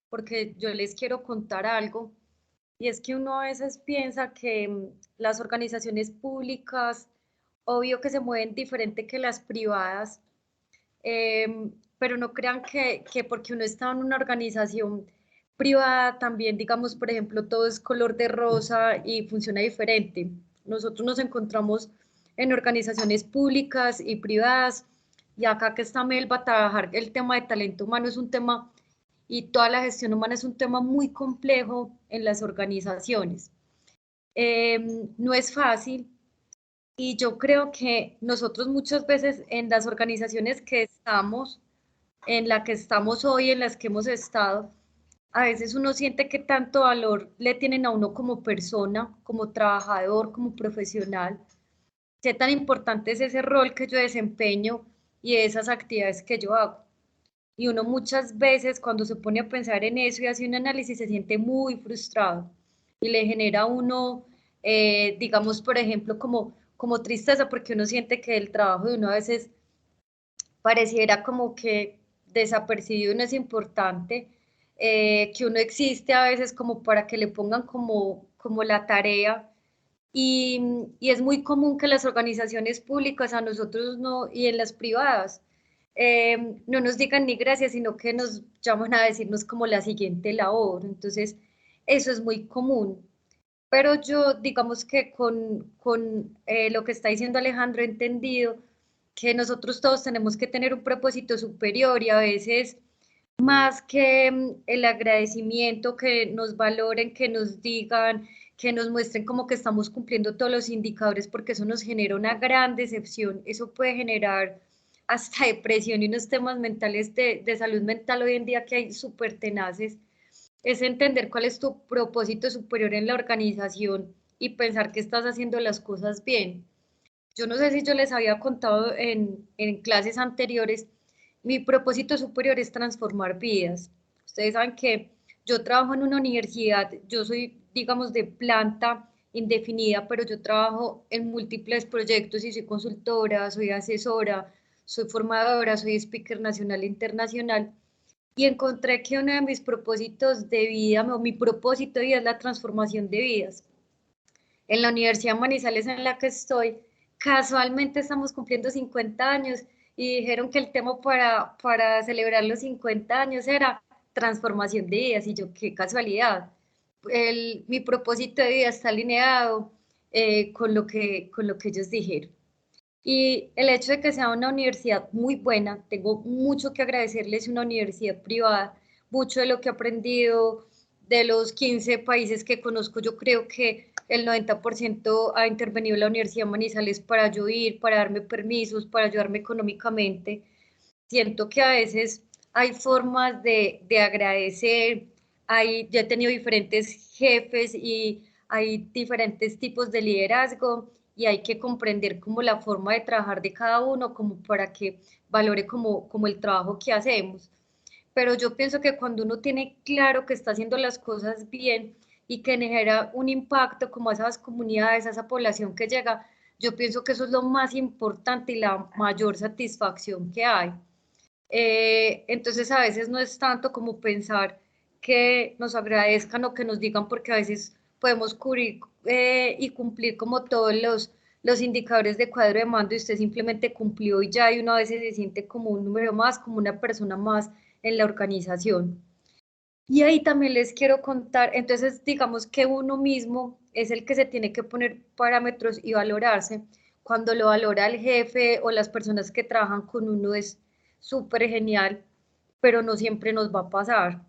porque yo les quiero contar algo, y es que uno a veces piensa que las organizaciones públicas, obvio que se mueven diferente que las privadas, pero no crean que porque uno está en una organización privada también, digamos, por ejemplo, todo es color de rosa y funciona diferente. Nosotros nos encontramos en organizaciones públicas y privadas, y acá que está Melba, trabajar el tema de talento humano es un tema, y toda la gestión humana es un tema muy complejo en las organizaciones. No es fácil, y yo creo que nosotros muchas veces en las organizaciones que estamos, en la que estamos hoy, en las que hemos estado, a veces uno siente que tanto valor le tienen a uno como persona, como trabajador, como profesional, qué tan importante es ese rol que yo desempeño y esas actividades que yo hago. Y uno muchas veces cuando se pone a pensar en eso y hace un análisis se siente muy frustrado y le genera a uno, digamos, por ejemplo, como tristeza, porque uno siente que el trabajo de uno a veces pareciera como que desapercibido no es importante, que uno existe a veces como para que le pongan como la tarea. Y es muy común que las organizaciones públicas a nosotros no, y en las privadas, no nos digan ni gracias, sino que nos llaman a decirnos como la siguiente labor. Entonces, eso es muy común. Pero yo, digamos que con lo que está diciendo Alejandro, he entendido que nosotros todos tenemos que tener un propósito superior, y a veces más que el agradecimiento, que nos valoren, que nos digan, que nos muestren como que estamos cumpliendo todos los indicadores, porque eso nos genera una gran decepción, eso puede generar hasta depresión y unos temas mentales de salud mental hoy en día que hay súper tenaces, es entender cuál es tu propósito superior en la organización y pensar que estás haciendo las cosas bien. Yo no sé si yo les había contado en clases anteriores, mi propósito superior es transformar vidas. Ustedes saben que yo trabajo en una universidad, yo soy, digamos, de planta indefinida, pero yo trabajo en múltiples proyectos y soy consultora, soy asesora, soy formadora, soy speaker nacional e internacional. Y encontré que uno de mis propósitos de vida, o mi propósito de vida es la transformación de vidas. En la Universidad Manizales en la que estoy, casualmente estamos cumpliendo 50 años y dijeron que el tema para celebrar los 50 años era transformación de vidas, y yo, qué casualidad. Mi propósito de vida está alineado con lo que ellos dijeron. Y el hecho de que sea una universidad muy buena, tengo mucho que agradecerles, es una universidad privada, mucho de lo que he aprendido de los 15 países que conozco, yo creo que el 90% ha intervenido la Universidad Manizales para yo ir, para darme permisos, para ayudarme económicamente. Siento que a veces hay formas de agradecer, yo he tenido diferentes jefes y hay diferentes tipos de liderazgo y hay que comprender como la forma de trabajar de cada uno como para que valore como el trabajo que hacemos. Pero yo pienso que cuando uno tiene claro que está haciendo las cosas bien y que genera un impacto como a esas comunidades, a esa población que llega, yo pienso que eso es lo más importante y la mayor satisfacción que hay. Entonces a veces no es tanto como pensar que nos agradezcan o que nos digan, porque a veces podemos cubrir y cumplir como todos los indicadores de cuadro de mando y usted simplemente cumplió y ya, y uno a veces se siente como un número más, como una persona más en la organización. Y ahí también les quiero contar, entonces digamos que uno mismo es el que se tiene que poner parámetros y valorarse. Cuando lo valora el jefe o las personas que trabajan con uno es súper genial, pero no siempre nos va a pasar.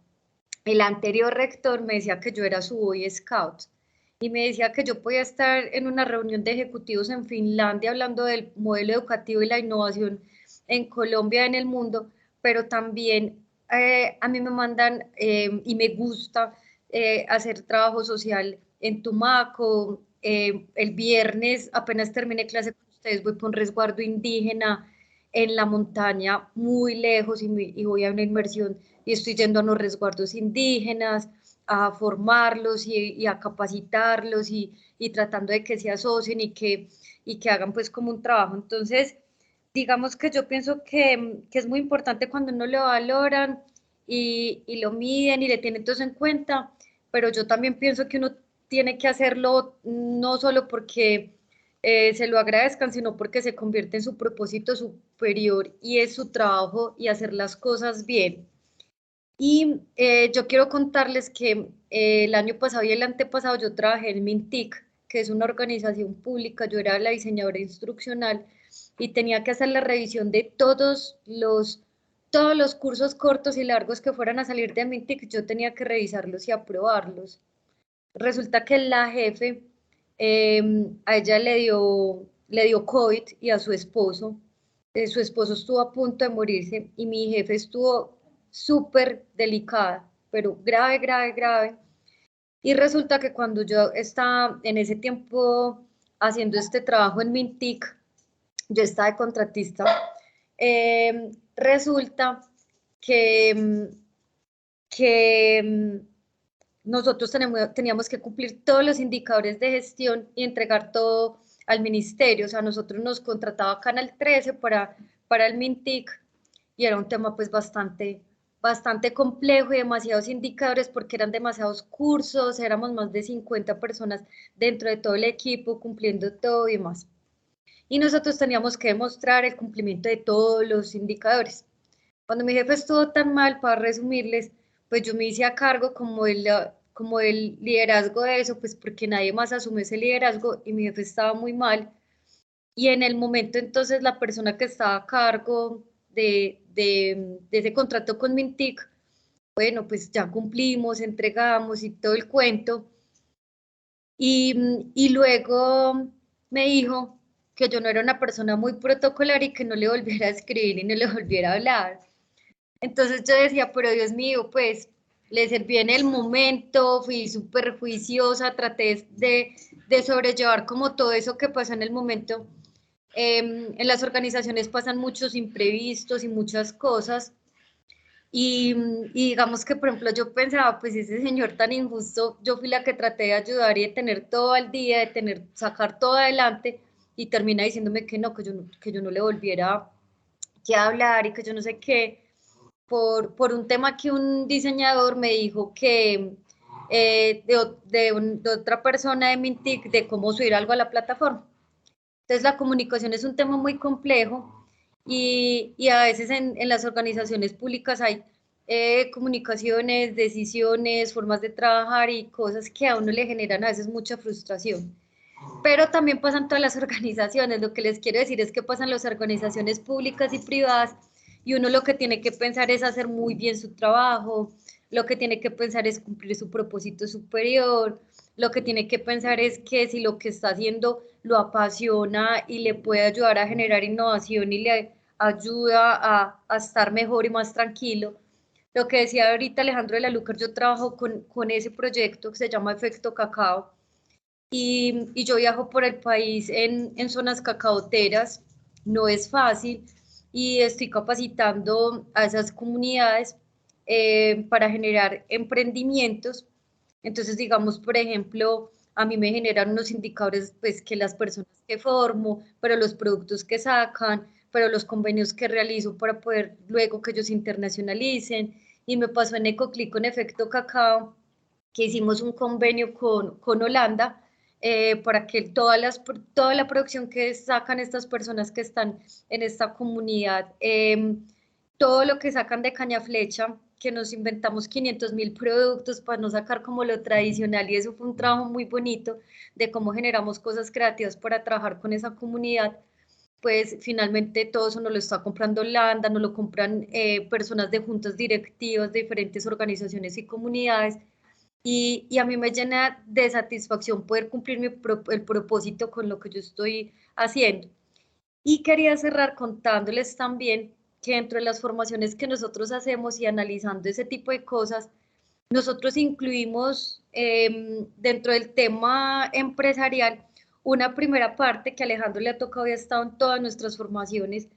El anterior rector me decía que yo era su Boy Scout y me decía que yo podía estar en una reunión de ejecutivos en Finlandia hablando del modelo educativo y la innovación en Colombia, en el mundo, pero también a mí me mandan y me gusta hacer trabajo social en Tumaco. El viernes, apenas terminé clase con ustedes, voy por un resguardo indígena en la montaña, muy lejos, y voy a una inmersión y estoy yendo a los resguardos indígenas, a formarlos y a capacitarlos y tratando de que se asocien y que hagan pues como un trabajo. Entonces, digamos que yo pienso que es muy importante cuando uno lo valoran y lo miden y le tienen todo eso en cuenta, pero yo también pienso que uno tiene que hacerlo no solo porque se lo agradezcan, sino porque se convierte en su propósito superior y es su trabajo y hacer las cosas bien. Y yo quiero contarles que el año pasado y el antepasado yo trabajé en Mintic, que es una organización pública, yo era la diseñadora instruccional y tenía que hacer la revisión de todos los cursos cortos y largos que fueran a salir de Mintic, yo tenía que revisarlos y aprobarlos. Resulta que la jefe, a ella le dio COVID y a su esposo estuvo a punto de morirse y mi jefe estuvo súper delicada, pero grave, grave, grave. Y resulta que cuando yo estaba en ese tiempo haciendo este trabajo en Mintic, yo estaba de contratista, resulta que, que nosotros teníamos que cumplir todos los indicadores de gestión y entregar todo al ministerio. O sea, nosotros nos contrataba Canal 13 para el Mintic y era un tema pues bastante complejo y demasiados indicadores porque eran demasiados cursos, éramos más de 50 personas dentro de todo el equipo cumpliendo todo y demás. Y nosotros teníamos que demostrar el cumplimiento de todos los indicadores. Cuando mi jefe estuvo tan mal, para resumirles, pues yo me hice a cargo como el liderazgo de eso, pues porque nadie más asumió ese liderazgo y mi jefe estaba muy mal. Y en el momento entonces la persona que estaba a cargo de ese contrato con Mintic, bueno, pues ya cumplimos, entregamos y todo el cuento. Y luego me dijo que yo no era una persona muy protocolar y que no le volviera a escribir y no le volviera a hablar. Entonces yo decía, pero Dios mío, pues le serví en el momento, fui súper juiciosa, traté de sobrellevar como todo eso que pasa en el momento. En las organizaciones pasan muchos imprevistos y muchas cosas. Y digamos que, por ejemplo, yo pensaba, pues ese señor tan injusto, yo fui la que traté de ayudar y de tener todo al día, de sacar todo adelante, y termina diciéndome que no, que yo no le volviera que hablar y que yo no sé qué, por un tema que un diseñador me dijo que de otra persona de Mintic, de cómo subir algo a la plataforma. Entonces la comunicación es un tema muy complejo y a veces en las organizaciones públicas hay comunicaciones, decisiones, formas de trabajar y cosas que a uno le generan a veces mucha frustración. Pero también pasan todas las organizaciones. Lo que les quiero decir es que pasan las organizaciones públicas y privadas y uno lo que tiene que pensar es hacer muy bien su trabajo, lo que tiene que pensar es cumplir su propósito superior, lo que tiene que pensar es que si lo que está haciendo lo apasiona y le puede ayudar a generar innovación y le ayuda a estar mejor y más tranquilo. Lo que decía ahorita Alejandro de la Lucar, yo trabajo con ese proyecto que se llama Efecto Cacao y yo viajo por el país en zonas cacaoteras, no es fácil y estoy capacitando a esas comunidades para generar emprendimientos. Entonces, digamos, por ejemplo, a mí me generan unos indicadores, pues, que las personas que formo, pero los productos que sacan, pero los convenios que realizo para poder luego que ellos internacionalicen. Y me pasó en EcoClick con Efecto Cacao, que hicimos un convenio con Holanda para que toda la producción que sacan estas personas que están en esta comunidad, todo lo que sacan de caña flecha, que nos inventamos 500.000 productos para no sacar como lo tradicional y eso fue un trabajo muy bonito de cómo generamos cosas creativas para trabajar con esa comunidad. Pues finalmente todo eso nos lo está comprando Holanda, nos lo compran personas de juntas directivas de diferentes organizaciones y comunidades y a mí me llena de satisfacción poder cumplir el propósito con lo que yo estoy haciendo. Y quería cerrar contándoles también que dentro de las formaciones que nosotros hacemos y analizando ese tipo de cosas, nosotros incluimos dentro del tema empresarial una primera parte que a Alejandro le ha tocado y ha estado en todas nuestras formaciones,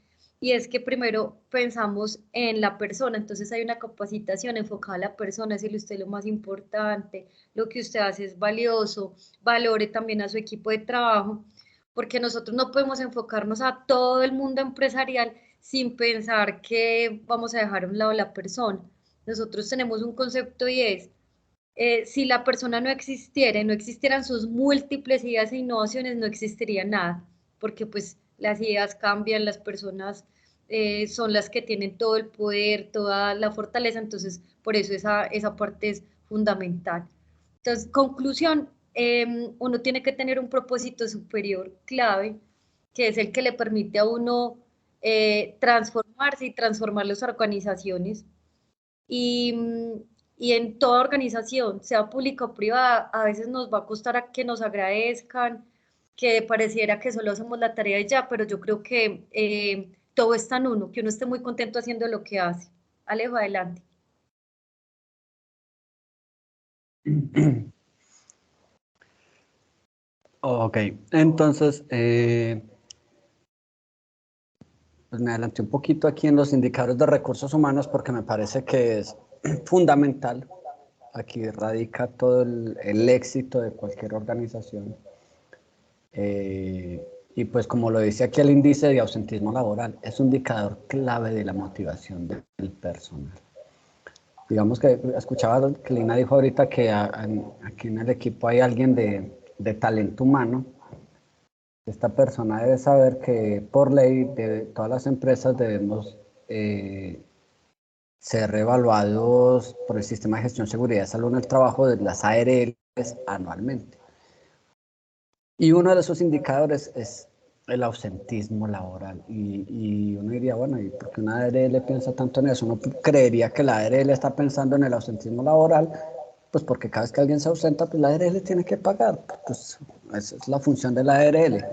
y es que primero pensamos en la persona. Entonces hay una capacitación enfocada a la persona, decirle usted lo más importante, lo que usted hace es valioso, valore también a su equipo de trabajo, porque nosotros no podemos enfocarnos a todo el mundo empresarial sin pensar que vamos a dejar a un lado la persona. Nosotros tenemos un concepto y es, si la persona no existiera y no existieran sus múltiples ideas e innovaciones, no existiría nada, porque pues las ideas cambian, las personas son las que tienen todo el poder, toda la fortaleza, entonces por eso esa parte es fundamental. Entonces, conclusión, uno tiene que tener un propósito superior clave, que es el que le permite a uno transformarse y transformar las organizaciones. Y, y en toda organización, sea pública o privada, a veces nos va a costar a que nos agradezcan, que pareciera que solo hacemos la tarea y ya, pero yo creo que todo está en uno, que uno esté muy contento haciendo lo que hace. Alejo, adelante. Ok, entonces, pues me adelanté un poquito aquí en los indicadores de recursos humanos porque me parece que es fundamental. Aquí radica todo el éxito de cualquier organización. Y pues como lo dice aquí el índice de ausentismo laboral, es un indicador clave de la motivación del personal. Digamos que escuchaba que Lina dijo ahorita que aquí en el equipo hay alguien de talento humano. Esta persona debe saber que por ley de todas las empresas debemos ser evaluados por el Sistema de Gestión, Seguridad y Salud en el Trabajo de las ARLs anualmente. Y uno de esos indicadores es el ausentismo laboral. Y uno diría, bueno, ¿y por qué una ARL piensa tanto en eso? Uno creería que la ARL está pensando en el ausentismo laboral, pues porque cada vez que alguien se ausenta, pues la ARL tiene que pagar. Pues esa es la función de la ARL.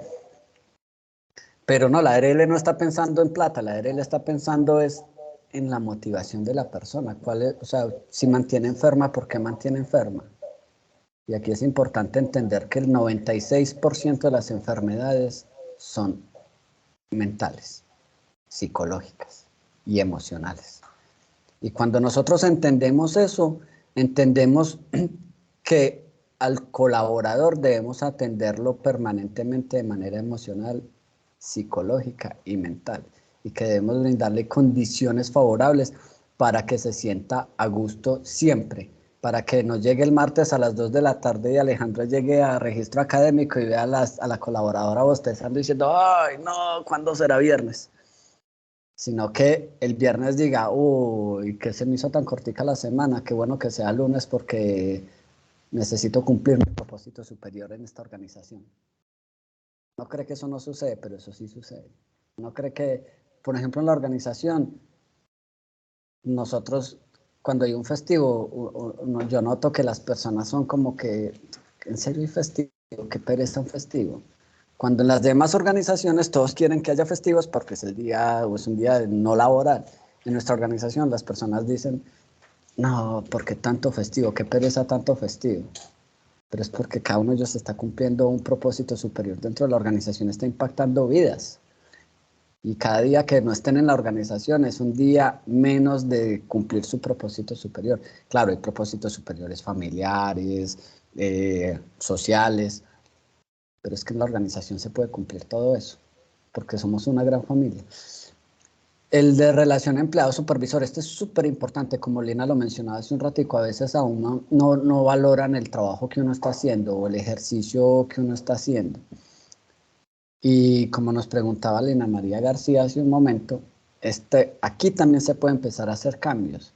Pero no, la ARL no está pensando en plata, la ARL está pensando es en la motivación de la persona. ¿Cuál es? O sea, si mantiene enferma, ¿por qué mantiene enferma? Y aquí es importante entender que el 96% de las enfermedades son mentales, psicológicas y emocionales. Y cuando nosotros entendemos eso, entendemos que al colaborador debemos atenderlo permanentemente de manera emocional, psicológica y mental, y que debemos brindarle condiciones favorables para que se sienta a gusto siempre, para que no llegue el martes a las 2 de la tarde y Alejandro llegue a registro académico y vea a la colaboradora bostezando diciendo, ay, no, ¿cuándo será viernes? Sino que el viernes diga, uy, que se me hizo tan cortica la semana, qué bueno que sea lunes porque necesito cumplir mi propósito superior en esta organización. No cree que eso no sucede, pero eso sí sucede. No cree que, por ejemplo, en la organización, nosotros, cuando hay un festivo, yo noto que las personas son como que, ¿en serio hay festivo? ¿Qué pereza un festivo? Cuando en las demás organizaciones todos quieren que haya festivos porque es el día o es un día no laboral. En nuestra organización las personas dicen, no, ¿por qué tanto festivo? ¿Qué pereza tanto festivo? Pero es porque cada uno de ellos está cumpliendo un propósito superior dentro de la organización, está impactando vidas. Y cada día que no estén en la organización es un día menos de cumplir su propósito superior. Claro, hay propósitos superiores familiares, sociales, pero es que en la organización se puede cumplir todo eso, porque somos una gran familia. El de relación empleado-supervisor, este es súper importante, como Lina lo mencionaba hace un ratico, a veces a uno no valoran el trabajo que uno está haciendo o el ejercicio que uno está haciendo. Y como nos preguntaba Lina María García hace un momento, aquí también se puede empezar a hacer cambios.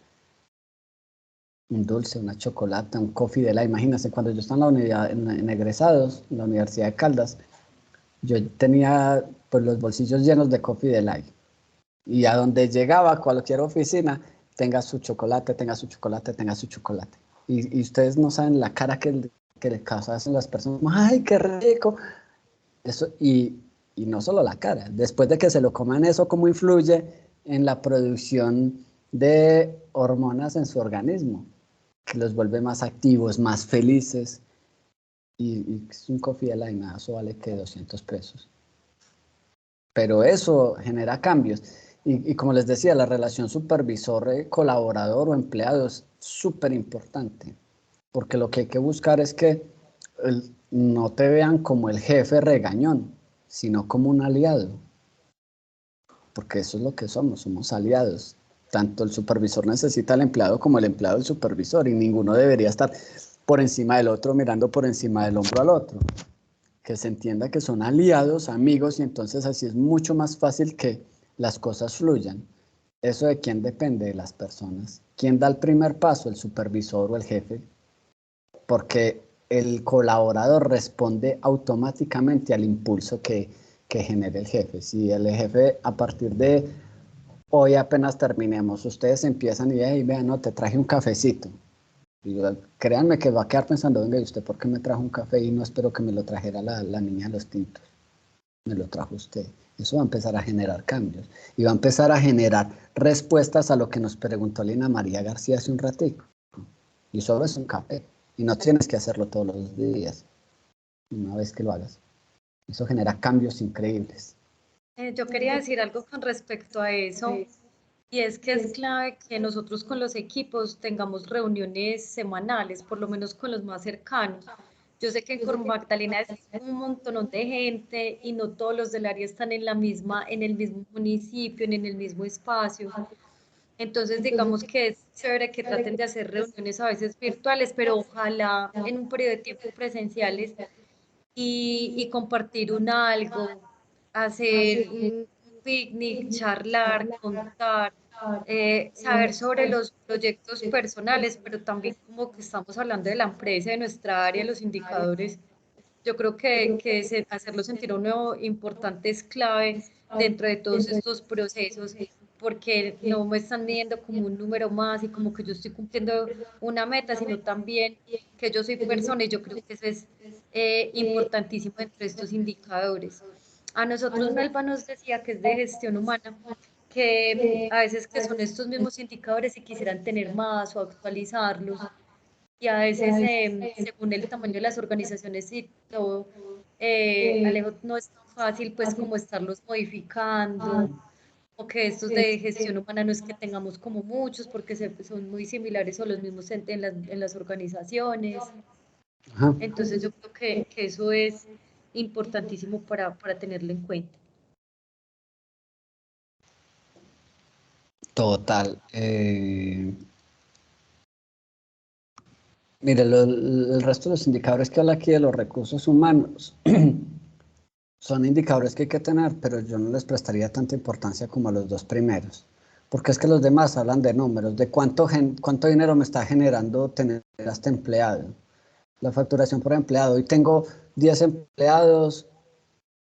Un dulce, una chocolate, un coffee de la. Imagínense, cuando yo estaba en la unidad, en egresados, en la Universidad de Caldas, yo tenía pues los bolsillos llenos de coffee de light. Y a donde llegaba, a cualquier oficina, tenga su chocolate, tenga su chocolate, tenga su chocolate. Y ustedes no saben la cara que le hacen las personas. ¡Ay, qué rico! Eso, y no solo la cara. Después de que se lo coman eso, ¿cómo influye en la producción de hormonas en su organismo? Que los vuelve más activos, más felices. Y es un coffee de la nada, eso vale que 200 pesos. Pero eso genera cambios. Y como les decía, la relación supervisor-colaborador o empleado es súper importante, porque lo que hay que buscar es que no te vean como el jefe regañón, sino como un aliado, porque eso es lo que somos aliados. Tanto el supervisor necesita al empleado como el empleado al supervisor, y ninguno debería estar por encima del otro, mirando por encima del hombro al otro. Que se entienda que son aliados, amigos, y entonces así es mucho más fácil que las cosas fluyan. ¿Eso de quién depende? De las personas. ¿Quién da el primer paso? ¿El supervisor o el jefe? Porque el colaborador responde automáticamente al impulso que genere el jefe. Si el jefe a partir de hoy apenas terminemos, ustedes empiezan y hey, vean, no, te traje un cafecito. Y yo, créanme que va a quedar pensando, venga, ¿y usted por qué me trajo un café y no espero que me lo trajera la niña de los tintos? Me lo trajo usted. Eso va a empezar a generar cambios y va a empezar a generar respuestas a lo que nos preguntó Lina María García hace un ratico. Y solo es un café. Y no tienes que hacerlo todos los días, una vez que lo hagas. Eso genera cambios increíbles. Yo quería decir algo con respecto a eso, y es que es clave que nosotros con los equipos tengamos reuniones semanales, por lo menos con los más cercanos. Yo sé que en Cor Magdalena es un montón de gente y no todos los del área están en el mismo municipio, en el mismo espacio. Entonces, digamos que es chévere que traten de hacer reuniones a veces virtuales, pero ojalá en un periodo de tiempo presenciales y compartir un algo, hacer un picnic, charlar, contar, saber sobre los proyectos personales, pero también como que estamos hablando de la empresa, de nuestra área, los indicadores. Yo creo que hacerlo sentir a uno importante es clave dentro de todos estos procesos, porque no me están midiendo como un número más y como que yo estoy cumpliendo una meta, sino también que yo soy persona, y yo creo que eso es importantísimo entre estos indicadores. A nosotros Melba nos decía que es de gestión humana, que a veces que son estos mismos indicadores y quisieran tener más o actualizarlos, y a veces según el tamaño de las organizaciones y todo, Alejo, no es tan fácil pues como estarlos modificando, o que estos de gestión humana no es que tengamos como muchos porque son muy similares o los mismos en las organizaciones. Ajá. Entonces yo creo que eso es importantísimo para tenerlo en cuenta. Total. Mire, el resto de los indicadores que habla aquí de los recursos humanos son indicadores que hay que tener, pero yo no les prestaría tanta importancia como a los dos primeros, porque es que los demás hablan de números, de cuánto dinero me está generando tener a este empleado, la facturación por empleado. Hoy tengo 10 empleados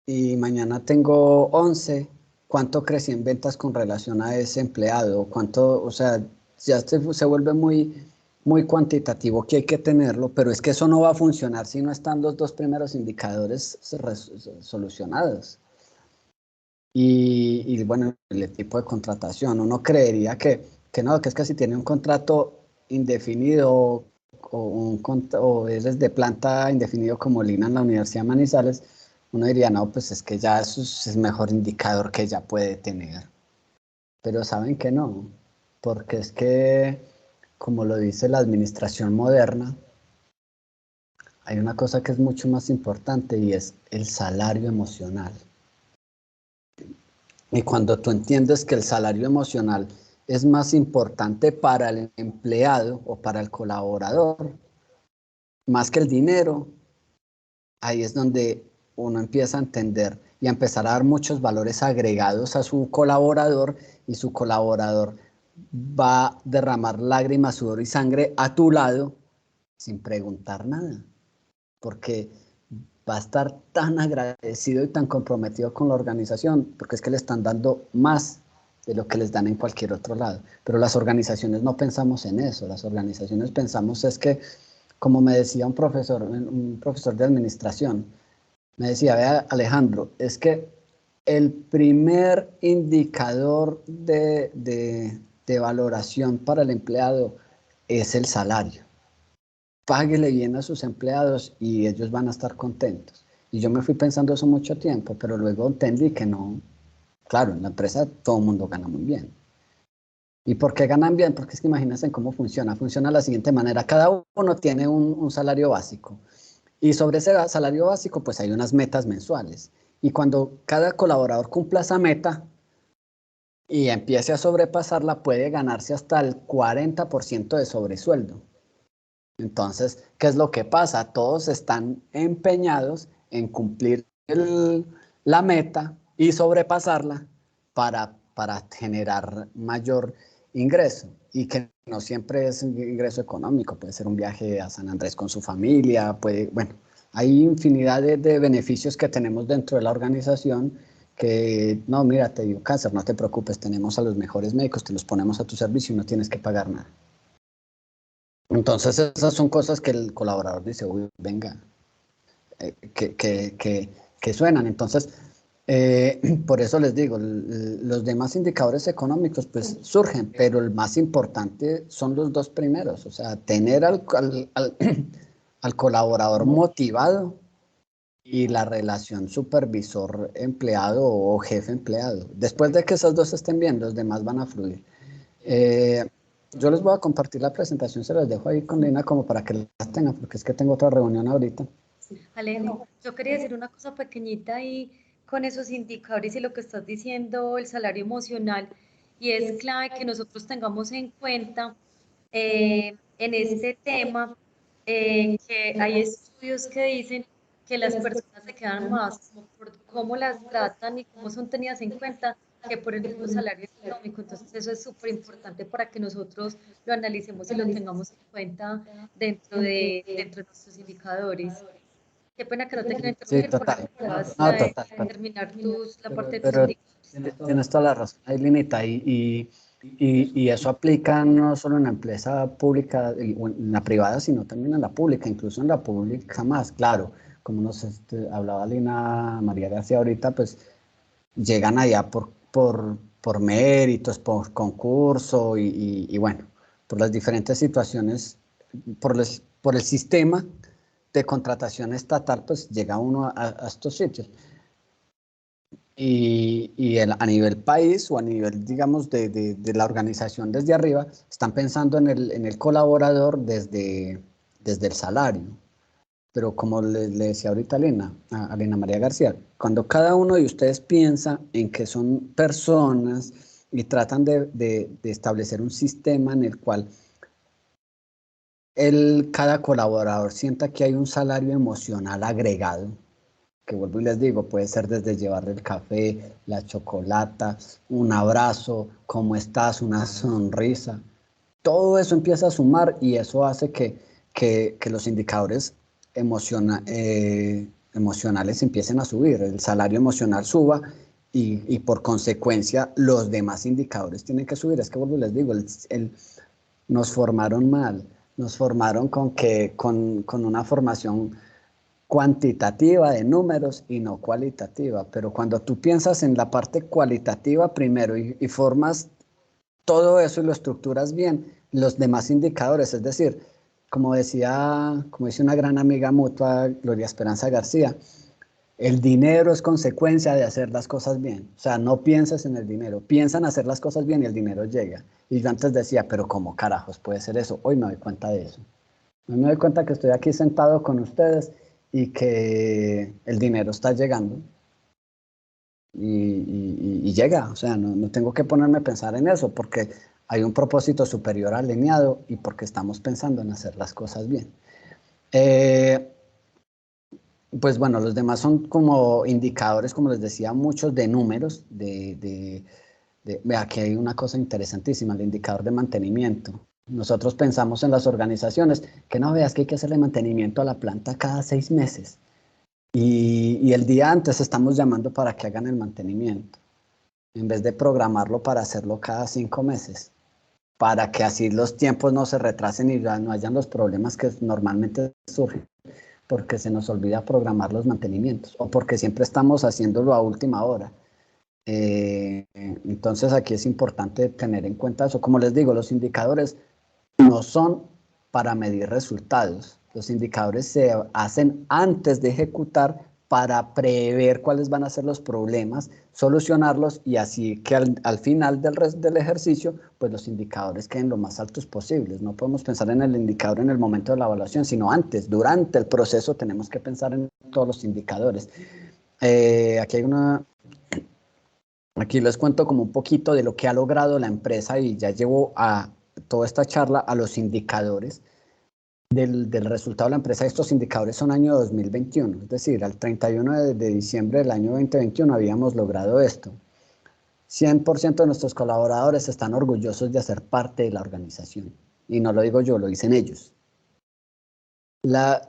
y mañana tengo 11. ¿Cuánto crecí en ventas con relación a ese empleado? ¿Cuánto, o sea, ya se vuelve muy cuantitativo que hay que tenerlo, pero es que eso no va a funcionar si no están los dos primeros indicadores solucionados. Y bueno, el tipo de contratación, uno creería que no, que es que si tiene un contrato indefinido o eres de planta indefinido como Lina en la Universidad de Manizales, uno diría, no, pues es que ya eso es el mejor indicador que ella puede tener. Pero saben que no, porque es que, como lo dice la administración moderna, hay una cosa que es mucho más importante y es el salario emocional. Y cuando tú entiendes que el salario emocional es más importante para el empleado o para el colaborador, más que el dinero, ahí es donde uno empieza a entender y a empezar a dar muchos valores agregados a su colaborador, y su colaborador va a derramar lágrimas, sudor y sangre a tu lado sin preguntar nada, porque va a estar tan agradecido y tan comprometido con la organización, porque es que le están dando más de lo que les dan en cualquier otro lado. Pero las organizaciones no pensamos en eso, las organizaciones pensamos es que, como me decía un profesor de administración, me decía, vea Alejandro, es que el primer indicador de valoración para el empleado es el salario. Páguele bien a sus empleados y ellos van a estar contentos. Y yo me fui pensando eso mucho tiempo, pero luego entendí que no. Claro, en la empresa todo el mundo gana muy bien. ¿Y por qué ganan bien? Porque es que imagínense cómo funciona. Funciona de la siguiente manera. Cada uno tiene un salario básico. Y sobre ese salario básico, pues hay unas metas mensuales. Y cuando cada colaborador cumpla esa meta y empiece a sobrepasarla, puede ganarse hasta el 40% de sobresueldo. Entonces, ¿qué es lo que pasa? Todos están empeñados en cumplir la meta y sobrepasarla para generar mayor ingreso, y que no siempre es un ingreso económico, puede ser un viaje a San Andrés con su familia, bueno, hay infinidad de beneficios que tenemos dentro de la organización que, no, mira, te dio cáncer, no te preocupes, tenemos a los mejores médicos, te los ponemos a tu servicio y no tienes que pagar nada. Entonces esas son cosas que el colaborador dice, uy, venga, que suenan. Entonces, por eso les digo, los demás indicadores económicos pues surgen, pero el más importante son los dos primeros, o sea, tener al colaborador motivado y la relación supervisor-empleado o jefe-empleado. Después de que esos dos estén bien, los demás van a fluir. Yo les voy a compartir la presentación, se las dejo ahí con Lina como para que las tengan, porque es que tengo otra reunión ahorita. Alejo, yo quería decir una cosa pequeñita ahí con esos indicadores y lo que estás diciendo, el salario emocional, y es clave que nosotros tengamos en cuenta en este tema que hay estudios que dicen que las personas se quedan más como por cómo las tratan y cómo son tenidas en cuenta que por el mismo salario económico. Entonces eso es súper importante para que nosotros lo analicemos y lo tengamos en cuenta dentro de nuestros indicadores. Qué pena que no te quiero Sí, interrumpir para que total. puedas No, total. terminar la parte de tus Pero indicadores. tienes toda la razón, ahí limita, y eso aplica no solo en la empresa pública o en la privada, sino también en la pública, incluso en la pública más, claro. como nos hablaba Lina María García ahorita, pues llegan allá por méritos, por concurso y bueno, por las diferentes situaciones, por el sistema de contratación estatal, pues llega uno a estos sitios. A nivel país o a nivel, digamos, de la organización desde arriba, están pensando en el colaborador desde el salario. Pero como le decía ahorita a Lina María García, cuando cada uno de ustedes piensa en que son personas y tratan de establecer un sistema en el cual cada colaborador sienta que hay un salario emocional agregado, que vuelvo y les digo, puede ser desde llevarle el café, la chocolata, un abrazo, cómo estás, una sonrisa. Todo eso empieza a sumar y eso hace que los indicadores emocionales empiecen a subir, el salario emocional suba y por consecuencia los demás indicadores tienen que subir. Es que vuelvo y les digo, nos formaron mal, nos formaron con una formación cuantitativa de números y no cualitativa, pero cuando tú piensas en la parte cualitativa primero y formas todo eso y lo estructuras bien, los demás indicadores, es decir, como dice una gran amiga mutua, Gloria Esperanza García, el dinero es consecuencia de hacer las cosas bien. O sea, no pienses en el dinero, piensa en hacer las cosas bien y el dinero llega. Y yo antes decía, pero ¿cómo carajos puede ser eso? Hoy me doy cuenta de eso. Hoy me doy cuenta que estoy aquí sentado con ustedes y que el dinero está llegando. Y llega, o sea, no tengo que ponerme a pensar en eso porque hay un propósito superior alineado y porque estamos pensando en hacer las cosas bien. Pues bueno, los demás son como indicadores, como les decía, muchos de números. Vea, aquí hay una cosa interesantísima, el indicador de mantenimiento. Nosotros pensamos en las organizaciones que no veas que hay que hacerle mantenimiento a la planta cada 6 meses. Y el día antes estamos llamando para que hagan el mantenimiento, en vez de programarlo para hacerlo cada 5 meses, para que así los tiempos no se retrasen y no hayan los problemas que normalmente surgen, porque se nos olvida programar los mantenimientos o porque siempre estamos haciéndolo a última hora. Entonces aquí es importante tener en cuenta eso. Como les digo, los indicadores no son para medir resultados. Los indicadores se hacen antes de ejecutar para prever cuáles van a ser los problemas, solucionarlos y así que al final del ejercicio, pues los indicadores queden lo más altos posibles. No podemos pensar en el indicador en el momento de la evaluación, sino antes, durante el proceso tenemos que pensar en todos los indicadores. Aquí les cuento como un poquito de lo que ha logrado la empresa y ya llevo a toda esta charla a los indicadores del resultado de la empresa. Estos indicadores son año 2021, es decir, al 31 de diciembre del año 2021 habíamos logrado esto. 100% de nuestros colaboradores están orgullosos de hacer parte de la organización. Y no lo digo yo, lo dicen ellos.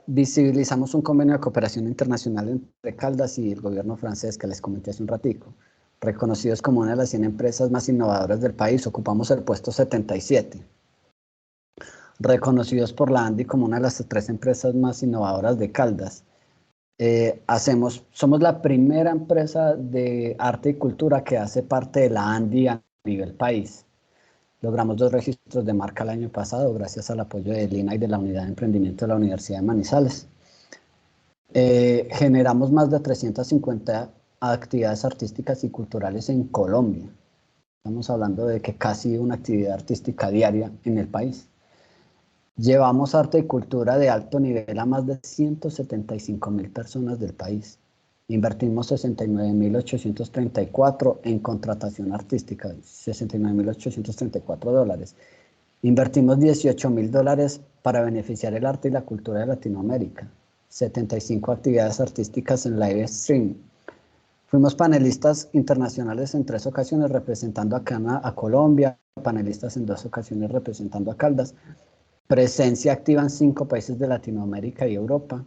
Visibilizamos un convenio de cooperación internacional entre Caldas y el gobierno francés que les comenté hace un ratico. Reconocidos como una de las 100 empresas más innovadoras del país, ocupamos el puesto 77. Reconocidos por la ANDI como una de las 3 empresas más innovadoras de Caldas. Somos la primera empresa de arte y cultura que hace parte de la ANDI a nivel país. Logramos 2 registros de marca el año pasado gracias al apoyo de Lina y de la Unidad de Emprendimiento de la Universidad de Manizales. Generamos más de 350 actividades artísticas y culturales en Colombia. Estamos hablando de que casi una actividad artística diaria en el país. Llevamos arte y cultura de alto nivel a más de 175,000 personas del país. Invertimos 69,834 en contratación artística, $69,834. Invertimos $18,000 para beneficiar el arte y la cultura de Latinoamérica. 75 actividades artísticas en live stream. Fuimos panelistas internacionales en 3 ocasiones representando a Colombia, panelistas en 2 ocasiones representando a Caldas. Presencia activa en 5 países de Latinoamérica y Europa.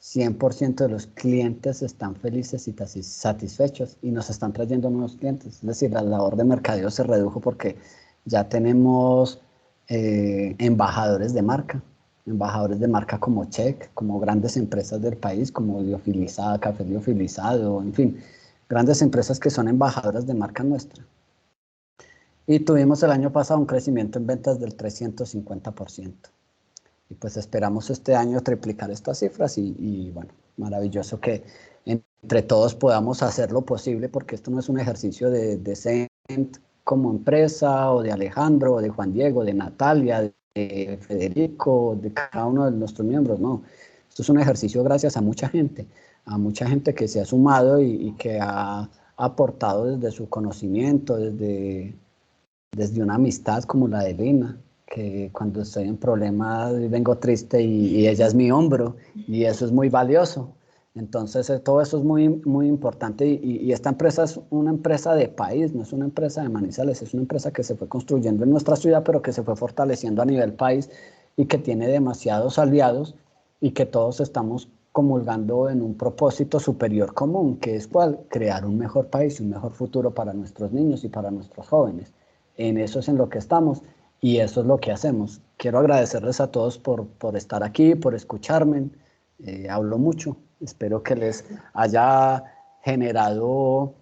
100% de los clientes están felices y satisfechos y nos están trayendo nuevos clientes. Es decir, la labor de mercadeo se redujo porque ya tenemos embajadores de marca. embajadores de marca como Check, como grandes empresas del país, como Liofilizada, Café Liofilizado, en fin, grandes empresas que son embajadoras de marca nuestra. Y tuvimos el año pasado un crecimiento en ventas del 350%. Y pues esperamos este año triplicar estas cifras y bueno, maravilloso que entre todos podamos hacer lo posible, porque esto no es un ejercicio de Cent como empresa, o de Alejandro, o de Juan Diego, de Natalia, de Federico, de cada uno de nuestros miembros, no. Esto es un ejercicio gracias a mucha gente que se ha sumado y que ha aportado desde su conocimiento, desde una amistad como la de Lina, que cuando estoy en problemas vengo triste y ella es mi hombro, y eso es muy valioso. Entonces todo eso es muy, muy importante, y esta empresa es una empresa de país, no es una empresa de Manizales, es una empresa que se fue construyendo en nuestra ciudad, pero que se fue fortaleciendo a nivel país y que tiene demasiados aliados y que todos estamos comulgando en un propósito superior común, que es ¿cuál? Crear un mejor país y un mejor futuro para nuestros niños y para nuestros jóvenes. En eso es en lo que estamos y eso es lo que hacemos. Quiero agradecerles a todos por estar aquí, por escucharme. Hablo mucho. Espero que les haya generado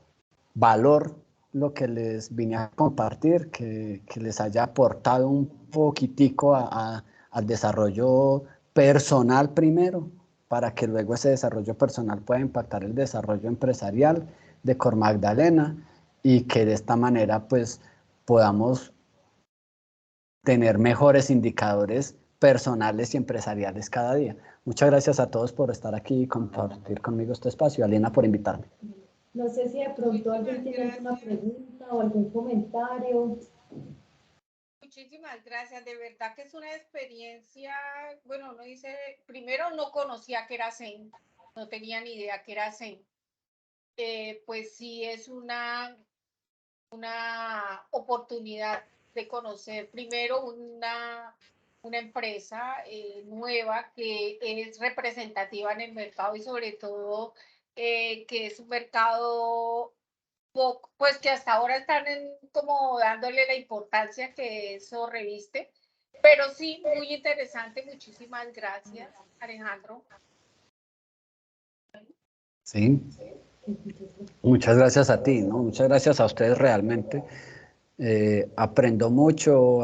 valor lo que les vine a compartir, que les haya aportado un poquitico al desarrollo personal primero, para que luego ese desarrollo personal pueda impactar el desarrollo empresarial de Cor Magdalena, y que de esta manera pues podamos tener mejores indicadores personales y empresariales cada día. Muchas gracias a todos por estar aquí y compartir conmigo este espacio. Alina, por invitarme. No sé si de pronto alguien tiene alguna pregunta o algún comentario. Muchísimas gracias, de verdad que es una experiencia, bueno, uno dice, primero no conocía que era Zen, no tenía ni idea que era Zen. Pues sí es una oportunidad de conocer primero una empresa nueva que es representativa en el mercado, y sobre todo que es un mercado pues que hasta ahora están como dándole la importancia que eso reviste, pero sí, muy interesante. Muchísimas gracias, Alejandro. Sí, muchas gracias a ti, ¿no? Muchas gracias a ustedes realmente. Aprendo mucho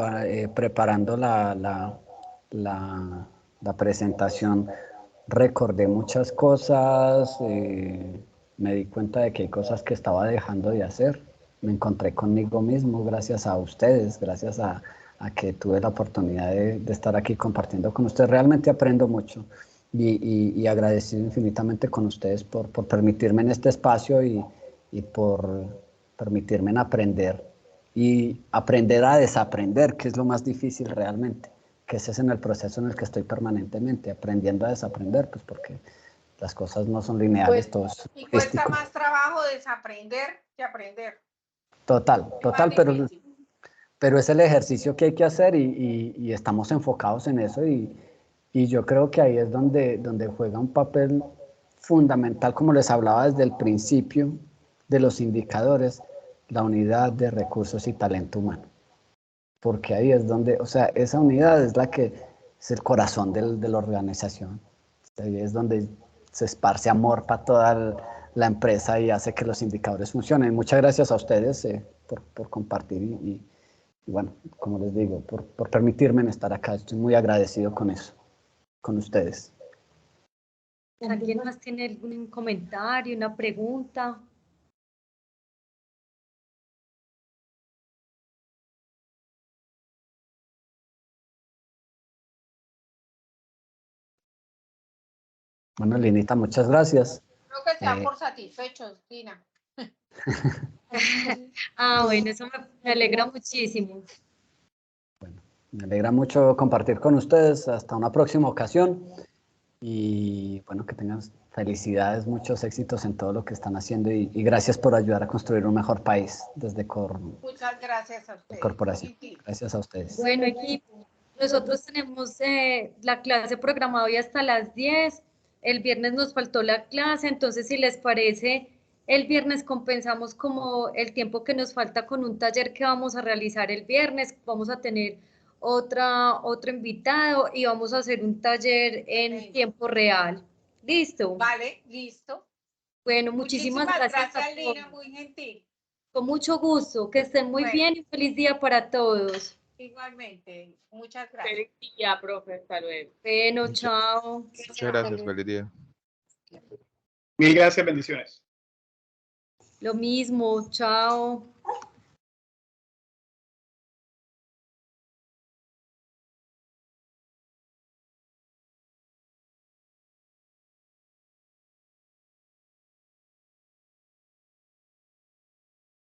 preparando la presentación. Recordé muchas cosas, me di cuenta de que hay cosas que estaba dejando de hacer. Me encontré conmigo mismo gracias a ustedes, gracias a que tuve la oportunidad de estar aquí compartiendo con ustedes. Realmente aprendo mucho y agradecido infinitamente con ustedes por permitirme en este espacio y por permitirme en aprender y aprender a desaprender, que es lo más difícil realmente, que ese es en el proceso en el que estoy permanentemente, aprendiendo a desaprender, pues porque las cosas no son lineales, Pues, todo es y cuesta holístico. más trabajo desaprender que aprender. Total, pero es el ejercicio que hay que hacer y estamos enfocados en eso y yo creo que ahí es donde juega un papel fundamental, como les hablaba desde el principio, de los indicadores, la unidad de recursos y talento humano. Porque ahí es donde, o sea, esa unidad es la que es el corazón de la organización. Ahí es donde se esparce amor para toda la empresa y hace que los indicadores funcionen. Muchas gracias a ustedes por compartir y bueno, como les digo, por permitirme estar acá. Estoy muy agradecido con eso, con ustedes. ¿Alguien más tiene algún comentario, una pregunta? Bueno, Linita, muchas gracias. Creo que se dan por satisfechos, Lina. Bueno, eso me alegra muchísimo. Bueno, me alegra mucho compartir con ustedes. Hasta una próxima ocasión. Y bueno, que tengan felicidades, muchos éxitos en todo lo que están haciendo y gracias por ayudar a construir un mejor país desde Muchas gracias a ustedes. Corporación. Gracias a ustedes. Bueno, equipo, nosotros tenemos la clase programada hoy hasta las 10. El viernes nos faltó la clase, entonces si les parece, el viernes compensamos como el tiempo que nos falta con un taller que vamos a realizar el viernes. Vamos a tener otro invitado y vamos a hacer un taller en tiempo real. ¿Listo? Vale, listo. Bueno, muchísimas gracias a Lina, todos. muy gentil. Con mucho gusto, que estén muy bien y feliz día para todos. Igualmente, muchas gracias. Feliz día, profe, hasta luego. Bueno, chao. Muchas gracias, feliz día. Mil gracias, bendiciones. Lo mismo, chao.